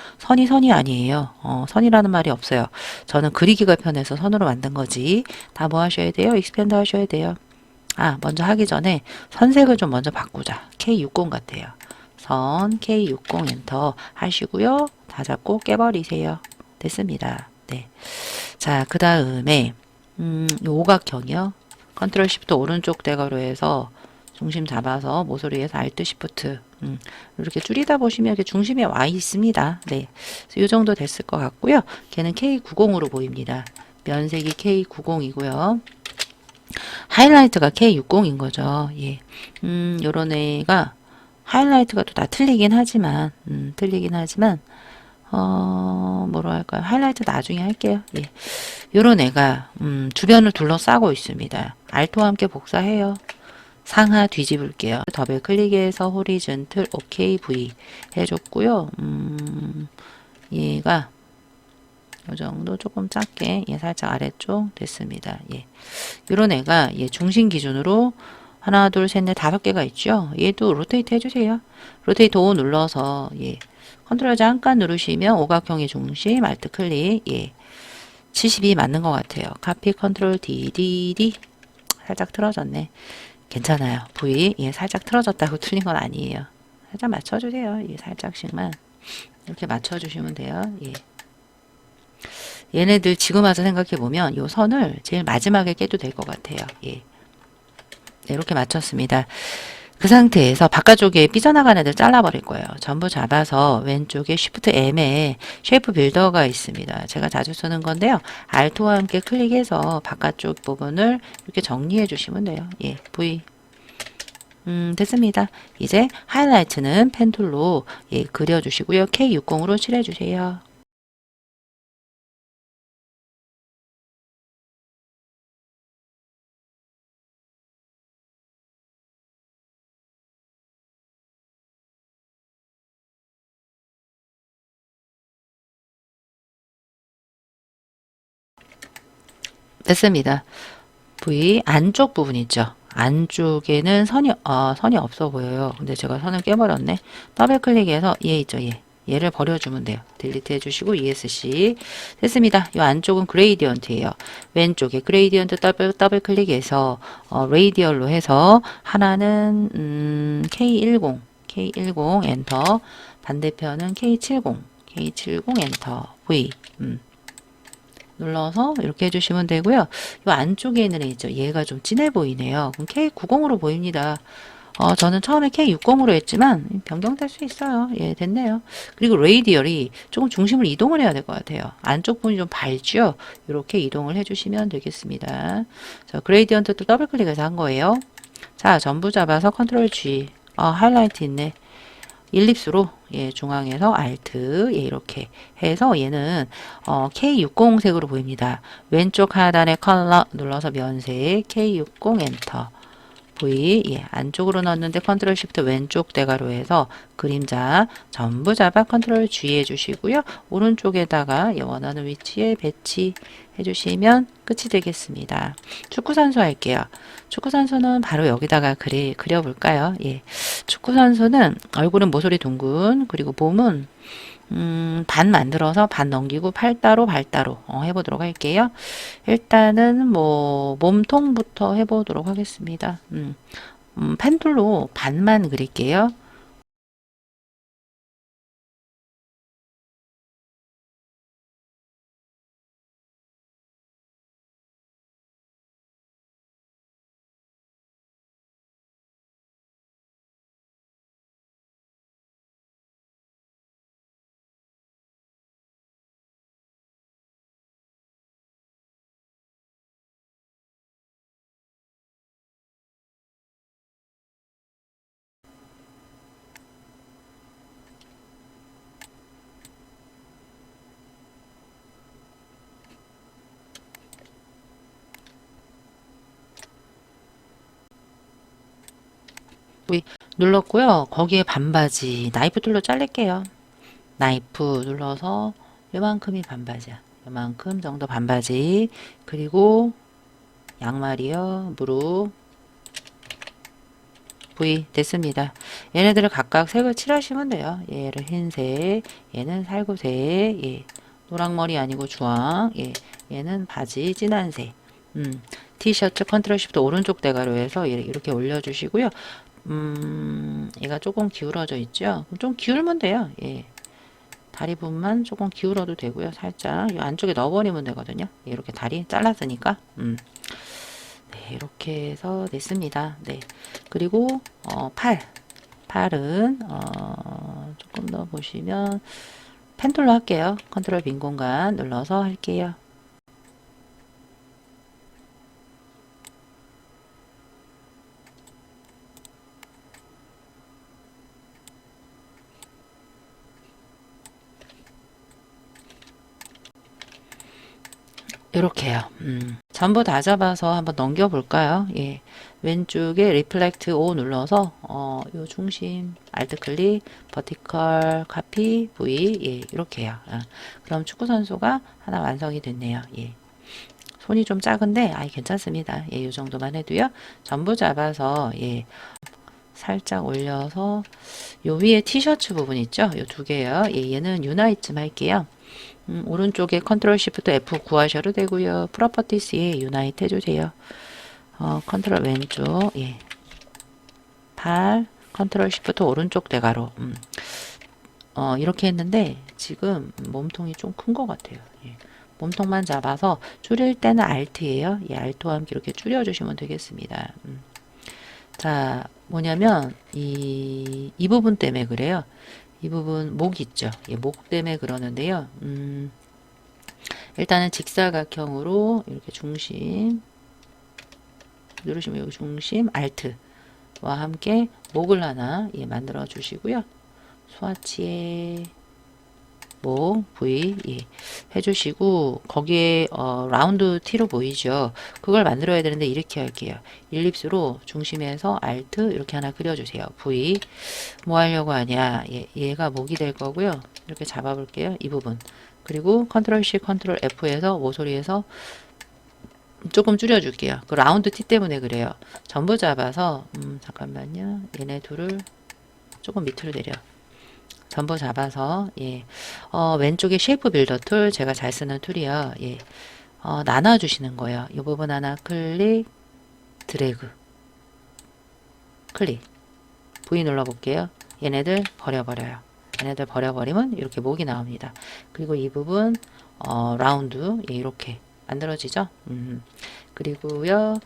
선이 아니에요. 선이라는 말이 없어요. 저는 그리기가 편해서 선으로 만든 거지. 다 뭐 하셔야 돼요? 익스펜드 하셔야 돼요. 아, 먼저 하기 전에 선색을 좀 먼저 바꾸자. K60 같아요. 선 K60 엔터 하시고요. 다 잡고 깨버리세요. 됐습니다. 네. 자, 그 다음에 요 오각형이요. 컨트롤 시프트 오른쪽 대괄호에서 중심 잡아서 모서리에서 Alt 시프트 이렇게 줄이다 보시면 이렇게 중심에 와 있습니다. 네. 이 정도 됐을 것 같고요. 걔는 K90으로 보입니다. 면색이 K90이고요. 하이라이트가 K60인 거죠. 예. 요런 애가 하이라이트가 또 다 틀리긴 하지만, 뭐로 할까요? 하이라이트 나중에 할게요. 예. 요런 애가, 주변을 둘러싸고 있습니다. 알토와 함께 복사해요. 상하 뒤집을게요. 더블 클릭해서 호리즌틀, OK, V 해줬고요. 얘가, 요 정도 조금 작게, 예, 살짝 아래쪽 됐습니다. 예. 요런 애가, 예, 중심 기준으로 하나, 둘, 셋, 넷, 5개가 있죠. 얘도 로테이트 해주세요. 로테이트 5 눌러서, 예. 컨트롤 잠깐 누르시면 오각형의 중심, 알트 클릭, 예. 72 맞는 것 같아요. 카피 컨트롤 DDD, 살짝 틀어졌네. 괜찮아요. V 예, 살짝 틀어졌다고 틀린 건 아니에요. 살짝 맞춰주세요. 예, 살짝씩만 이렇게 맞춰주시면 돼요. 예. 얘네들 지금 와서 생각해보면 요 선을 제일 마지막에 깨도 될 것 같아요. 예. 네, 이렇게 맞췄습니다. 그 상태에서 바깥쪽에 삐져나가는 애들 잘라버릴 거예요. 전부 잡아서 왼쪽에 Shift M에 쉐이프 빌더가 있습니다. 제가 자주 쓰는 건데요. Alt와 함께 클릭해서 바깥쪽 부분을 이렇게 정리해 주시면 돼요. 예, V. 됐습니다. 이제 하이라이트는 펜툴로 예, 그려주시고요. K60으로 칠해주세요. 됐습니다. V 안쪽 부분 있죠. 안쪽에는 선이 없어 보여요. 근데 제가 선을 깨버렸네. 더블 클릭해서 얘 있죠. 얘를 버려주면 돼요. 딜리트 해주시고 ESC 됐습니다. 이 안쪽은 그레이디언트예요. 왼쪽에 그레이디언트 더블 클릭해서 레이디얼로 해서 하나는 K10 엔터 반대편은 K70 엔터 V 눌러서 이렇게 해주시면 되고요. 이 안쪽에 있는 애 있죠. 얘가 좀 진해 보이네요. 그럼 K90으로 보입니다. 저는 처음에 K60으로 했지만 변경될 수 있어요. 예, 됐네요. 그리고 레이디얼이 조금 중심을 이동을 해야 될 것 같아요. 안쪽 부분이 좀 밝죠? 이렇게 이동을 해주시면 되겠습니다. 자, 그레이디언트도 더블 클릭해서 한 거예요. 자, 전부 잡아서 컨트롤 G. 하이라이트 있네. 일립스로 예, 중앙에서 Alt 예, 이렇게 해서 얘는 K60색으로 보입니다. 왼쪽 하단에 컬러 눌러서 면색 K60 엔터 V 예, 안쪽으로 넣었는데 컨트롤 시프트 왼쪽 대괄호 해서 그림자 전부 잡아 컨트롤 G 해주시고요. 오른쪽에다가 원하는 위치에 배치 해주시면 끝이 되겠습니다. 축구선수 할게요. 축구선수는 바로 여기다가 그려볼까요? 예. 축구선수는 얼굴은 모서리 둥근 그리고 몸은 반 만들어서 반 넘기고 팔 따로 발 따로 해보도록 할게요. 일단은 뭐 몸통부터 해보도록 하겠습니다. 펜툴로 반만 그릴게요. 눌렀고요. 거기에 반바지 나이프 툴로 자를게요. 나이프 눌러서 요만큼이 반바지야. 요만큼 정도 반바지. 그리고 양말이요. 무릎 V 됐습니다. 얘네들을 각각 색을 칠하시면 돼요. 얘를 흰색, 얘는 살구색, 예. 노랑머리 아니고 주황, 예. 얘는 바지 진한색. 티셔츠 컨트롤 시프트 오른쪽 대괄호에서 이렇게 올려주시고요. 얘가 조금 기울어져 있죠? 좀 기울면 돼요. 예. 다리 부분만 조금 기울어도 되고요. 살짝 이 안쪽에 넣어버리면 되거든요. 이렇게 다리 잘랐으니까. 네, 이렇게 해서 냈습니다. 네. 그리고 팔은 조금 더 보시면 펜툴로 할게요. 컨트롤 빈 공간 눌러서 할게요. 이렇게요. 전부 다 잡아서 한번 넘겨 볼까요? 예. 왼쪽에 리플렉트 O 눌러서 요 중심 알트 클릭 버티컬 카피 V 예, 이렇게요. 그럼 축구 선수가 하나 완성이 됐네요. 예. 손이 좀 작은데 괜찮습니다. 예, 요 정도만 해도요. 전부 잡아서 예. 살짝 올려서 요 위에 티셔츠 부분 있죠? 요 두 개요. 예, 얘는 유나이트 할게요. 오른쪽에 컨트롤 시프트 F 구하셔도 되고요. 프로퍼티스에 유나이트 해주세요. 컨트롤 왼쪽, 예. 8, 컨트롤 시프트 오른쪽 대가로. 이렇게 했는데 지금 몸통이 좀 큰 것 같아요. 예. 몸통만 잡아서 줄일 때는 Alt예요. 예, Alt와 함께 이렇게 줄여주시면 되겠습니다. 자, 뭐냐면 이 부분 때문에 그래요. 이 부분 목 있죠. 예, 목 때문에 그러는데요. 일단은 직사각형으로 이렇게 중심 누르시면 여기 중심 Alt와 함께 목을 하나 예, 만들어 주시고요. 스와치에 목 V 예, 해주시고 거기에 라운드 T로 보이죠. 그걸 만들어야 되는데 이렇게 할게요. 일립스로 중심에서 Alt 이렇게 하나 그려주세요. V 뭐 하려고 하냐 얘가 목이 될 거고요. 이렇게 잡아볼게요. 이 부분 그리고 컨트롤 C 컨트롤 F에서 모서리에서 조금 줄여줄게요. 그 라운드 T 때문에 그래요. 전부 잡아서 잠깐만요. 얘네 둘을 조금 밑으로 내려. 전부 잡아서 예. 왼쪽에 쉐이프 빌더 툴 제가 잘 쓰는 툴이요. 예. 나눠 주시는 거예요. 이 부분 하나 클릭 드래그 클릭 V 눌러 볼게요. 얘네들 버려버려요. 얘네들 버려버리면 이렇게 목이 나옵니다. 그리고 이 부분 라운드 예, 이렇게 만들어지죠. 그리고요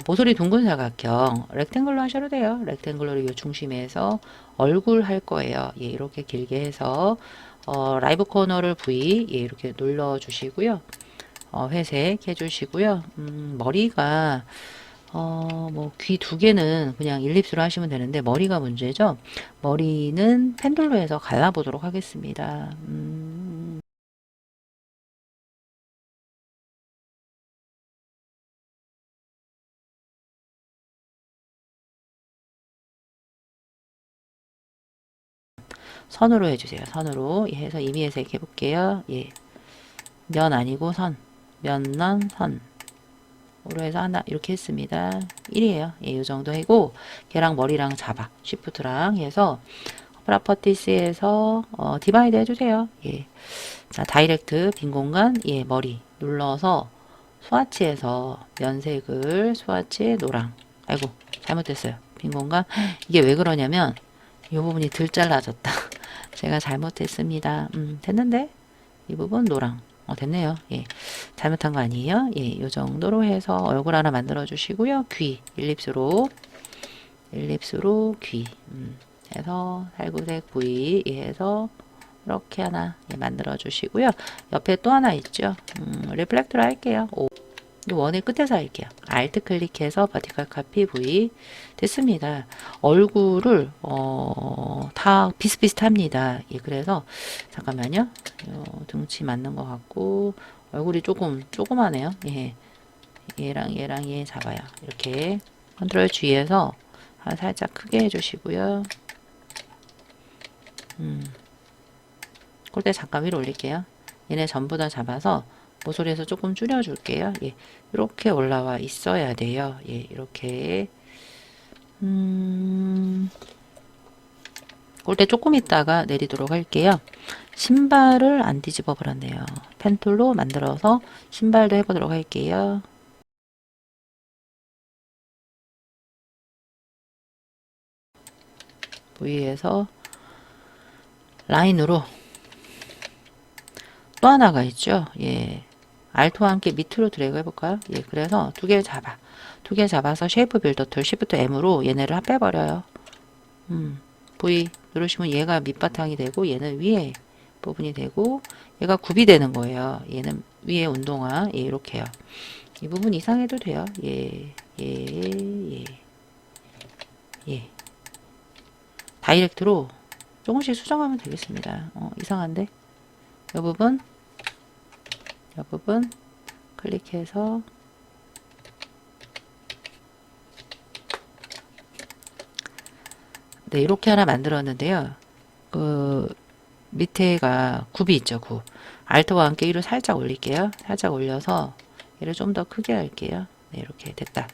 모서리 둥근 사각형 렉탱글로 하셔도 돼요. 렉탱글로 이 중심에서 얼굴 할 거예요. 예, 이렇게 길게 해서 라이브 코너를 V 예, 이렇게 눌러 주시고요. 회색 해 주시고요. 머리가 뭐 귀 두 개는 그냥 일립스로 하시면 되는데 머리가 문제죠. 머리는 펜들로 해서 갈라보도록 하겠습니다. 선으로 해주세요. 선으로 예, 해서 임의색 해볼게요. 예, 면 아니고 선, 면난 선. 으로 해서 하나 이렇게 했습니다. 1이에요. 예, 이 정도 하고 걔랑 머리랑 잡아. 쉬프트랑 해서 프로퍼티스에서 디바이드 해주세요. 예. 자, 다이렉트 빈 공간 예, 머리 눌러서 스와치에서 면색을 스와치 노랑. 아이고 잘못됐어요. 빈 공간 이게 왜 그러냐면 이 부분이 덜 잘라졌다. 제가 잘못했습니다. 됐는데 이 부분 노랑. 됐네요. 예. 잘못한 거 아니에요? 예, 요 정도로 해서 얼굴 하나 만들어 주시고요. 귀, 일립스로 귀. 해서 살구색 부위 해서 이렇게 하나 예, 만들어 주시고요. 옆에 또 하나 있죠. 리플렉트로 할게요. 원의 끝에서 할게요. Alt 클릭해서 버티컬 카피 V 됐습니다. 얼굴을 다 비슷비슷합니다. 예, 그래서 잠깐만요. 등치 맞는 것 같고 얼굴이 조그마네요. 예, 얘랑 얘 잡아요. 이렇게 컨트롤 G에서 살짝 크게 해주시고요. 꼴대 잠깐 위로 올릴게요. 얘네 전부 다 잡아서 모서리에서 조금 줄여줄게요. 예, 이렇게 올라와 있어야 돼요. 예, 이렇게 꼴대 조금 있다가 내리도록 할게요. 신발을 안 뒤집어 버렸네요. 펜툴로 만들어서 신발도 해보도록 할게요. V에서 라인으로 또 하나가 있죠. 예, Alt와 함께 밑으로 드래그 해볼까요? 예, 그래서 두 개 잡아. 두 개 잡아서 쉐이프 빌더 툴 Shift M으로 얘네를 합해버려요. V 누르시면 얘가 밑바탕이 되고 얘는 위에 부분이 되고 얘가 굽이 되는 거예요. 얘는 위에 운동화 예, 이렇게요. 이 부분 이상해도 돼요. 예, 예, 예, 예. 다이렉트로 조금씩 수정하면 되겠습니다. 이상한데? 이 부분 클릭해서 네, 이렇게 하나 만들었는데요. 그 밑에가 굽이 있죠, 굽. Alt와 함께 위로 살짝 올릴게요. 살짝 올려서 얘를 좀 더 크게 할게요. 네, 이렇게 됐다.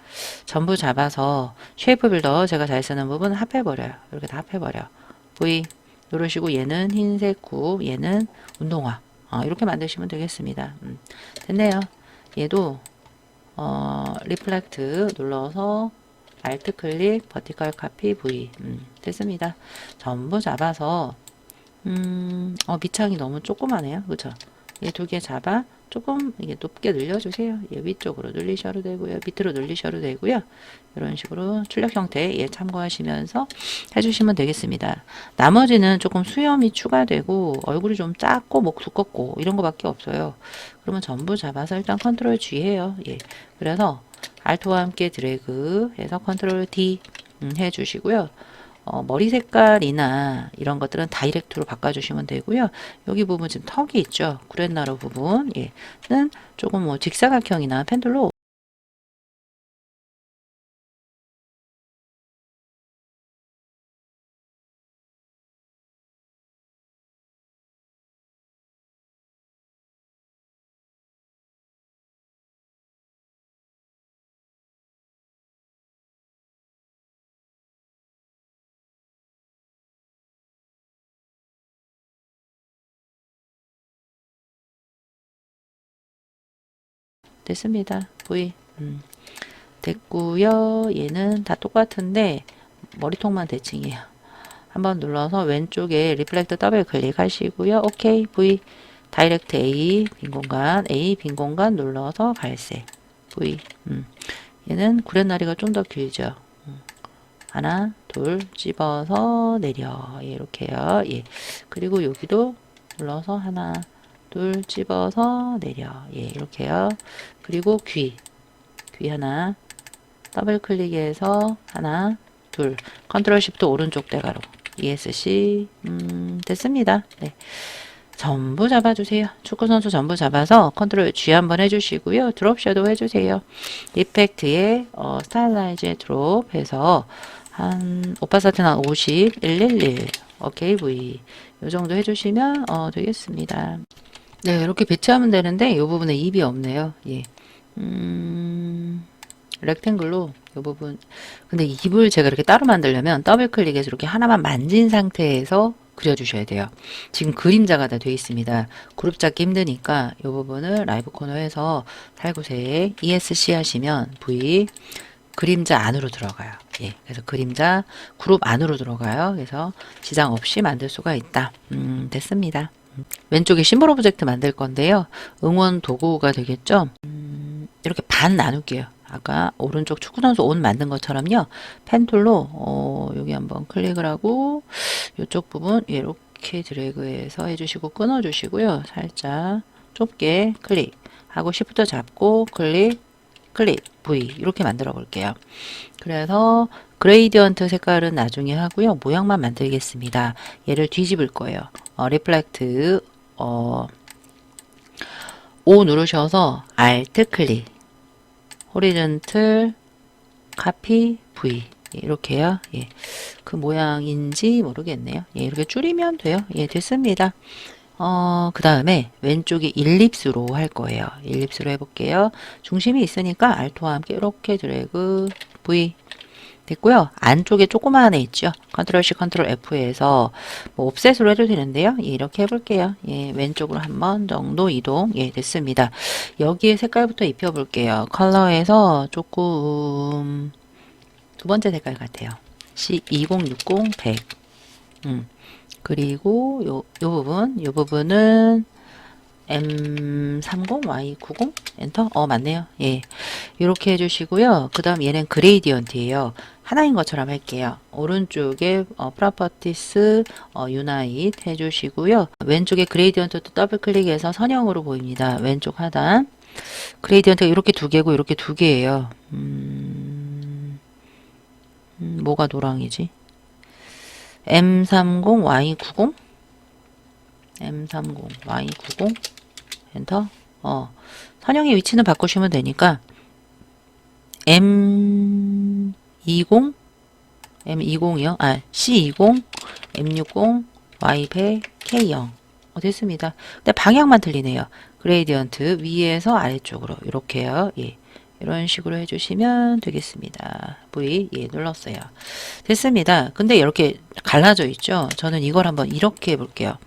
전부 잡아서 쉐이프 빌더 제가 잘 쓰는 부분 합해버려요. 이렇게 다 합해버려. V 누르시고 얘는 흰색 굽, 얘는 운동화. 이렇게 만드시면 되겠습니다. 됐네요. 얘도 리플렉트 눌러서 Alt 클릭, 버티컬 카피 V. 됐습니다. 전부 잡아서, 밑창이 너무 조그마네요. 그쵸? 이 두 개 잡아 조금 이게 높게 늘려주세요. 예, 위쪽으로 늘리셔도 되고요. 밑으로 늘리셔도 되고요. 이런 식으로 출력 형태 예, 참고하시면서 해주시면 되겠습니다. 나머지는 조금 수염이 추가되고 얼굴이 좀 작고 목 두껍고 이런 거밖에 없어요. 그러면 전부 잡아서 일단 컨트롤 G 해요. 예, 그래서 Alt와 함께 드래그 해서 컨트롤 D 해주시고요. 머리 색깔이나 이런 것들은 다이렉트로 바꿔주시면 되고요. 여기 부분 지금 턱이 있죠. 구렛나루 부분 는 조금 뭐 직사각형이나 펜들로 됐습니다. V 됐고요. 얘는 다 똑같은데 머리통만 대칭이에요. 한번 눌러서 왼쪽에 리플렉트 더블 클릭하시고요. OK V 다이렉트 A 빈 공간 눌러서 갈색 V 얘는 구렛나리가 좀 더 길죠. 하나 둘 집어서 내려 예, 이렇게요. 예. 그리고 여기도 눌러서 하나 둘 집어서 내려 예, 이렇게요. 그리고 귀 하나 더블 클릭해서 하나 둘 컨트롤 시프트 오른쪽 대가로 ESC 됐습니다. 네. 전부 잡아주세요. 축구선수 전부 잡아서 컨트롤 G 한번 해주시고요. 드롭 섀도우 해주세요. 이펙트에 스타일라이즈에 드롭 해서 한 오파사티는 한 50, 111 오케이 V 이 정도 해주시면 되겠습니다. 네, 이렇게 배치하면 되는데 이 부분에 입이 없네요. 예. 렉탱글로 이 부분 근데 입을 제가 이렇게 따로 만들려면 더블 클릭해서 이렇게 하나만 만진 상태에서 그려주셔야 돼요. 지금 그림자가 다 되어 있습니다. 그룹 잡기 힘드니까 이 부분을 라이브 코너에서 살구색 ESC 하시면 V 그림자 안으로 들어가요. 예, 그래서 그림자 그룹 안으로 들어가요. 그래서 지장 없이 만들 수가 있다. 됐습니다. 왼쪽에 심볼 오브젝트 만들 건데요. 응원 도구가 되겠죠. 이렇게 반 나눌게요. 아까 오른쪽 축구선수 옷 만든 것처럼요. 펜툴로 여기 한번 클릭을 하고 이쪽 부분 이렇게 드래그해서 해주시고 끊어주시고요. 살짝 좁게 클릭하고 시프트 잡고 클릭 V 이렇게 만들어 볼게요. 그래서 그레이디언트 색깔은 나중에 하고요. 모양만 만들겠습니다. 얘를 뒤집을 거예요. 리플렉트 O 누르셔서 Alt 클릭 호리존틀 카피 V 이렇게요. 예. 그 모양인지 모르겠네요. 예, 이렇게 줄이면 돼요. 예, 됐습니다. 그 다음에 왼쪽에 일립스로 할 거예요. 일립스로 해볼게요. 중심이 있으니까 Alt와 함께 이렇게 드래그 V 됐고요. 안쪽에 조그마한 애 있죠. 컨트롤 C, 컨트롤 F에서 뭐 옵셋으로 해도 되는데요. 예, 이렇게 해볼게요. 예, 왼쪽으로 한 번 정도 이동. 예, 됐습니다. 여기에 색깔부터 입혀볼게요. 컬러에서 조금 두 번째 색깔 같아요. C2060 100. 그리고 요 부분은 M30 Y90 엔터 맞네요. 예, 이렇게 해주시고요. 그 다음 얘는 그레이디언트예요. 하나인 것처럼 할게요. 오른쪽에 프로퍼티스 유나이트 해주시고요. 왼쪽에 그레이디언트 또 더블 클릭해서 선형으로 보입니다. 왼쪽 하단 그레이디언트가 이렇게 두 개고 이렇게 두 개예요. 뭐가 노랑이지? M30 Y90 M30 Y90 엔터 선형의 위치는 바꾸시면 되니까 M20 M20이요. C20 M60 Y100 K0 됐습니다. 근데 방향만 틀리네요. 그레이디언트 위에서 아래쪽으로 이렇게요. 예, 이런 식으로 해주시면 되겠습니다. V 예 눌렀어요. 됐습니다. 근데 이렇게 갈라져 있죠. 저는 이걸 한번 이렇게 해볼게요.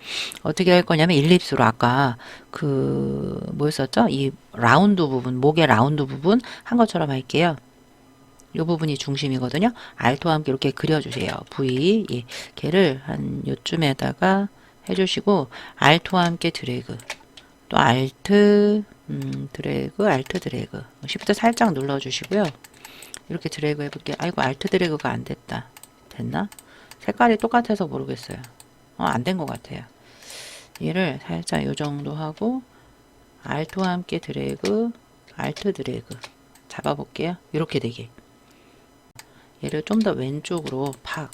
어떻게 할 거냐면 일립스로 아까 그 뭐였었죠? 이 라운드 부분, 목의 라운드 부분 한 것처럼 할게요. 이 부분이 중심이거든요. 알토와 함께 이렇게 그려주세요. V 예, 걔를 한 요쯤에다가 해주시고 알토와 함께 드래그 또 알트 드래그 알트 드래그 쉬프트 살짝 눌러주시고요. 이렇게 드래그 해볼게요. 아이고 알트 드래그가 안 됐다. 됐나? 색깔이 똑같아서 모르겠어요. 안 된 것 같아요. 얘를 살짝 요 정도 하고 알트와 함께 드래그 알트 드래그 잡아볼게요. 이렇게 되게 얘를 좀 더 왼쪽으로 팍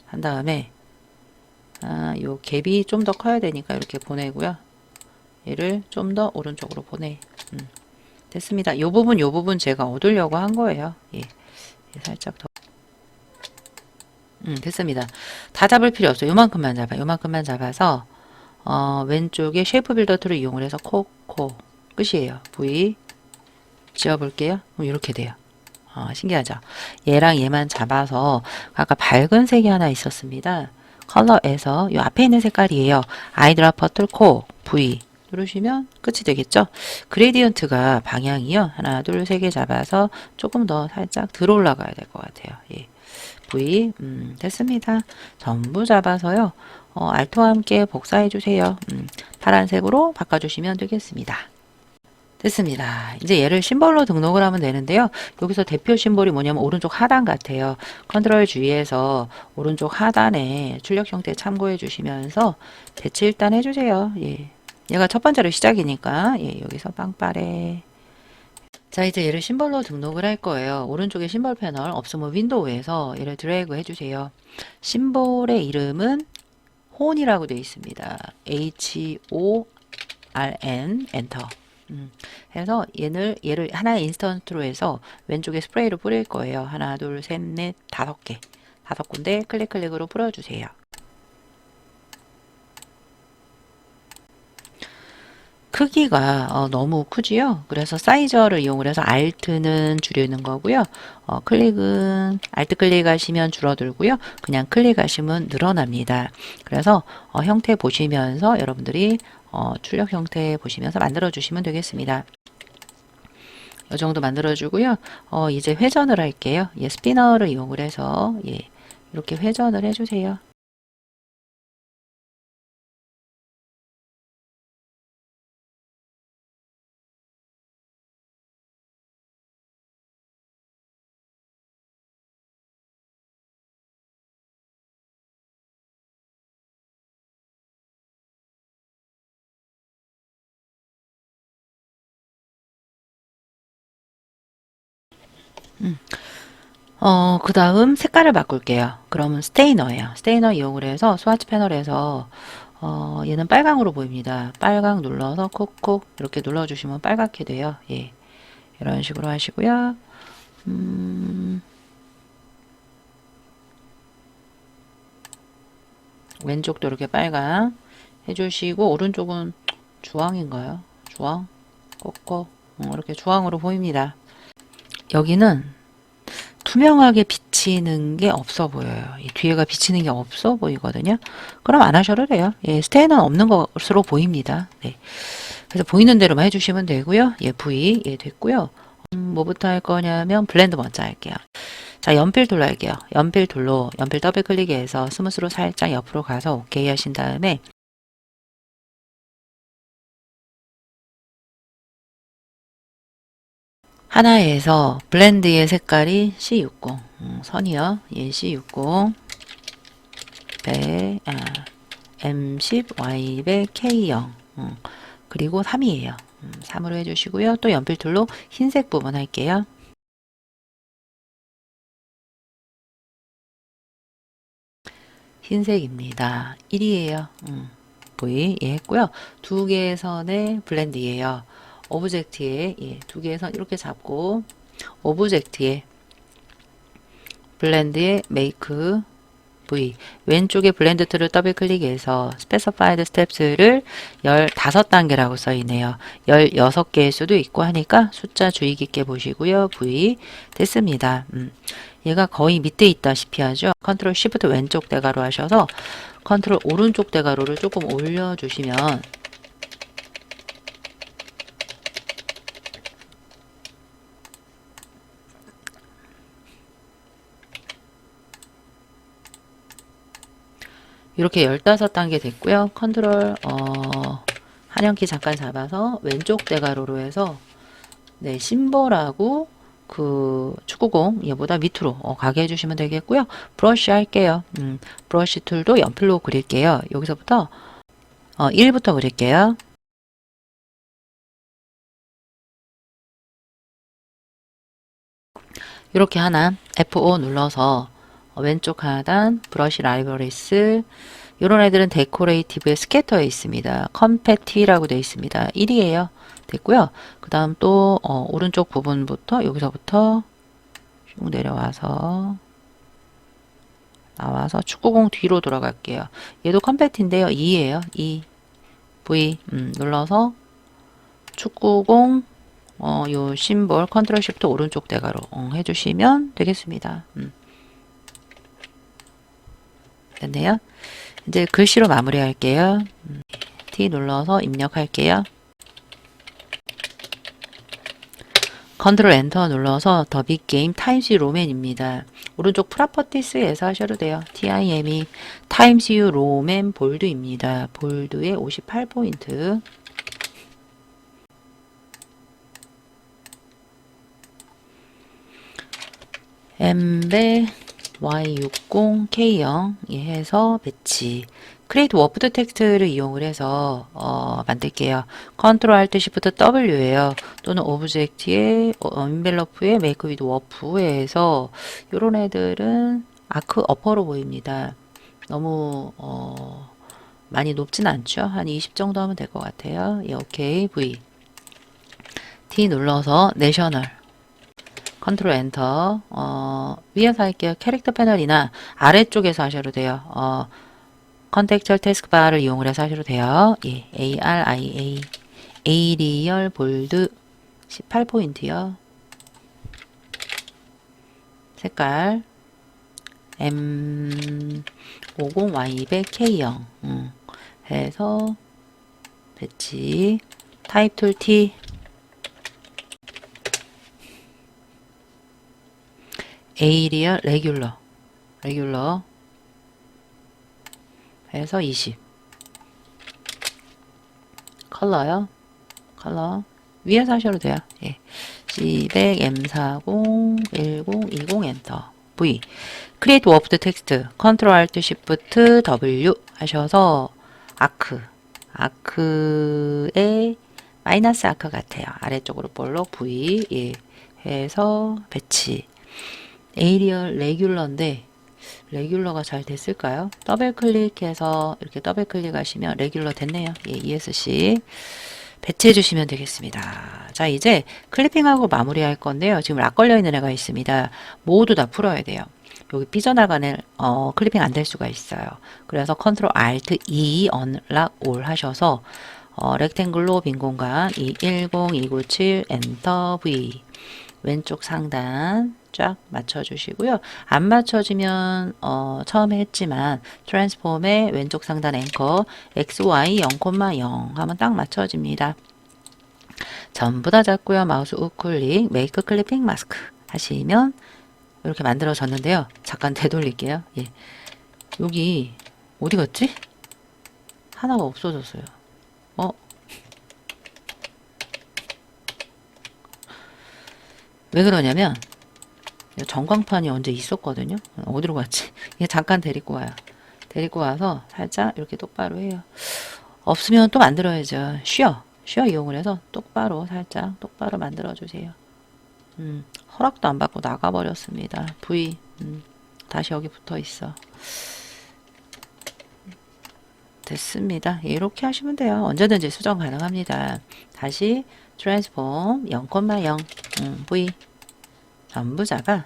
한 다음에 요 갭이 좀 더 커야 되니까 이렇게 보내고요. 얘를 좀 더 오른쪽으로 보내. 됐습니다. 요 부분 제가 얻으려고 한 거예요. 예. 살짝 더. 됐습니다. 다 잡을 필요 없어요. 요만큼만 잡아요. 요만큼만 잡아서 왼쪽에 쉐이프 빌더 툴을 이용을 해서 코 끝이에요. V 지워볼게요. 그럼 이렇게 돼요. 신기하죠? 얘랑 얘만 잡아서 아까 밝은 색이 하나 있었습니다. 컬러에서 이 앞에 있는 색깔이에요. 아이드라퍼 툴 V 누르시면 끝이 되겠죠? 그레디언트가 방향이요. 하나, 둘, 세 개 잡아서 조금 더 살짝 들어 올라가야 될 것 같아요. 예. V 됐습니다. 전부 잡아서요. 알토와 함께 복사해 주세요. 파란색으로 바꿔주시면 되겠습니다. 됐습니다. 이제 얘를 심벌로 등록을 하면 되는데요. 여기서 대표 심벌이 뭐냐면 오른쪽 하단 같아요. 컨트롤 G에서 오른쪽 하단에 출력 형태 참고해 주시면서 배치 일단 해주세요. 예. 얘가 첫 번째로 시작이니까 예, 여기서 빵빠레. 자, 이제 얘를 심벌로 등록을 할 거예요. 오른쪽에 심벌 패널 없으면 윈도우에서 얘를 드래그 해주세요. 심벌의 이름은 혼이라고 되어 있습니다. HORN 엔터. 해서 얘를 하나의 인스턴트로 해서 왼쪽에 스프레이로 뿌릴 거예요. 하나, 둘, 셋, 넷, 5개. 5군데 클릭으로 뿌려주세요. 크기가 너무 크지요. 그래서 사이저를 이용을 해서 Alt는 줄이는 거고요. Alt 클릭하시면 줄어들고요. 그냥 클릭하시면 늘어납니다. 그래서 형태 보시면서 여러분들이 출력 형태 보시면서 만들어 주시면 되겠습니다. 이 정도 만들어 주고요. 이제 회전을 할게요. 예, 스피너를 이용을 해서 예, 이렇게 회전을 해주세요. 그 다음 색깔을 바꿀게요. 그러면 스테이너예요. 스테이너 이용을 해서 스와치 패널에서 얘는 빨강으로 보입니다. 빨강 눌러서 콕콕 이렇게 눌러주시면 빨갛게 돼요. 예, 이런 식으로 하시고요. 왼쪽도 이렇게 빨강 해주시고 오른쪽은 주황인가요? 주황 콕콕 이렇게 주황으로 보입니다. 여기는 투명하게 비치는 게 없어 보여요. 이 뒤에가 비치는 게 없어 보이거든요. 그럼 안 하셔도 돼요. 예, 스테이는 없는 것으로 보입니다. 네. 그래서 보이는 대로만 해주시면 되고요. 예, V 예 됐고요. 뭐부터 할 거냐면 블렌드 먼저 할게요. 자, 연필 툴로 할게요. 연필 툴로 연필 더블 클릭해서 스무스로 살짝 옆으로 가서 오케이 하신 다음에 하나에서 블렌드의 색깔이 C60 선이요. 예, C60 100 M10 Y100 K0 그리고 3이에요. 3으로 해주시고요. 또 연필 툴로 흰색 부분 할게요. 흰색입니다. 1이에요. V 예 했고요. 두 개의 선의 블렌드예요. 오브젝트에 예, 두 개의 선 이렇게 잡고 오브젝트에 블렌드에 메이크 V. 왼쪽에 블렌드 툴을 더블 클릭해서 Specified Steps를 15단계라고 써 있네요. 16개일 수도 있고 하니까 숫자 주의 깊게 보시고요. V. 됐습니다. 얘가 거의 밑에 있다시피 하죠. 컨트롤 Shift 왼쪽 대괄호 하셔서 컨트롤 오른쪽 대괄호를 조금 올려주시면 이렇게 15단계 됐고요. 컨트롤 한영키 잠깐 잡아서 왼쪽 대괄호로 해서 네, 심볼하고 그 축구공 얘보다 밑으로 가게 해주시면 되겠고요. 브러쉬 할게요. 브러쉬 툴도 연필로 그릴게요. 여기서부터 1부터 그릴게요. 이렇게 하나 F5 눌러서 왼쪽 하단 브러쉬 라이브러리스 이런 애들은 데코레이티브의 스캐터에 있습니다. 컴패티라고 되어 있습니다. 1이에요. 됐고요. 그 다음 또 오른쪽 부분부터 여기서부터 쭉 내려와서 나와서 축구공 뒤로 돌아갈게요. 얘도 컴패티인데요. 2예요. 2 V 눌러서 축구공 요 심볼 컨트롤 시프트 오른쪽 대괄호 해주시면 되겠습니다. 됐네요. 이제 글씨로 마무리할게요. T 눌러서 입력할게요. 컨트롤 엔터 눌러서 더 빅게임 타임스 로맨입니다. 오른쪽 프로퍼티스에서 하셔도 돼요. TIME 타임스 유 로맨 볼드입니다. 볼드에 58포인트. 엠베 Y60K0 해서 배치 크리에이트 워프드 텍스트를 이용을 해서 만들게요. 컨트롤 알트 시프트 W예요. 또는 오브젝트의 인벨로프에 메이크 위드 워프에서 요런 애들은 아크 어퍼로 보입니다. 너무 많이 높진 않죠. 한 20 정도 하면 될 것 같아요. 예, 오케이. V T 눌러서 내셔널 컨트롤 엔터 위에서 할게요. 캐릭터 패널이나 아래쪽에서 하셔도 돼요. 컨텍스처 태스크바를 이용을 해서 하셔도 돼요. 예, ARIA 에이리얼 볼드 18포인트요. 색깔 M50Y200K0 해서 배치 타입 툴 T 에이리얼 레귤러 해서 20 컬러요. 컬러 위에서 하셔도 돼요. 예. C100 M40 1020 엔터 V 크리에이트 워프드 텍스트 컨트롤 알트 시프트 W 하셔서 아크에 마이너스 아크 같아요. 아래쪽으로 볼록 V 예. 해서 배치 에이리얼 레귤러인데 레귤러가 잘 됐을까요? 더블 클릭해서 이렇게 더블 클릭하시면 레귤러 됐네요. 예, ESC 배치해 주시면 되겠습니다. 자, 이제 클리핑하고 마무리할 건데요. 지금 락 걸려 있는 애가 있습니다. 모두 다 풀어야 돼요. 여기 삐져나가는 클리핑 안 될 수가 있어요. 그래서 컨트롤 알트 E 언락 올 하셔서 렉탱글로 빈 공간 210 297 엔터 V 왼쪽 상단 쫙 맞춰주시고요. 안 맞춰지면 처음에 했지만 트랜스폼의 왼쪽 상단 앵커 XY 0,0 하면 딱 맞춰집니다. 전부 다 잡고요. 마우스 우클릭 메이크 클리핑 마스크 하시면 이렇게 만들어졌는데요. 잠깐 되돌릴게요. 예. 여기 어디 갔지? 하나가 없어졌어요. 왜 그러냐면 전광판이 언제 있었거든요. 어디로 갔지? 얘 잠깐 데리고 와요. 데리고 와서 살짝 이렇게 똑바로 해요. 없으면 또 만들어야죠. 쉬어 이용을 해서 똑바로 살짝 똑바로 만들어 주세요. 허락도 안 받고 나가버렸습니다. V 다시 여기 붙어 있어. 됐습니다. 이렇게 하시면 돼요. 언제든지 수정 가능합니다. 다시 트랜스폼 0,0 V 전부 잡아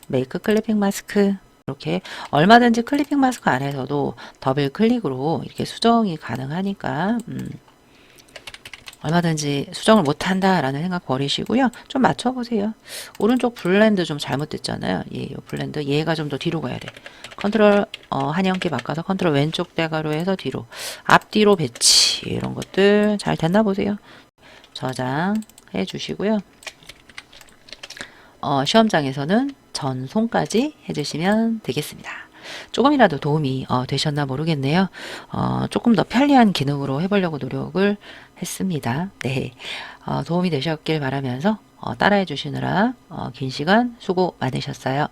메이크 클리핑 마스크 이렇게 얼마든지 클리핑 마스크 안에서도 더블 클릭으로 이렇게 수정이 가능하니까 얼마든지 수정을 못한다 라는 생각 버리시고요. 좀 맞춰보세요. 오른쪽 블렌드 좀 잘못됐잖아요. 이 블렌드 얘가 좀 더 뒤로 가야 돼. 컨트롤 한영키 바꿔서 컨트롤 왼쪽 대가로 해서 뒤로 앞뒤로 배치 이런 것들 잘 됐나 보세요. 저장해 주시고요. 시험장에서는 전송까지 해주시면 되겠습니다. 조금이라도 도움이 되셨나 모르겠네요. 조금 더 편리한 기능으로 해보려고 노력을 했습니다. 네, 도움이 되셨길 바라면서 따라해 주시느라 긴 시간 수고 많으셨어요.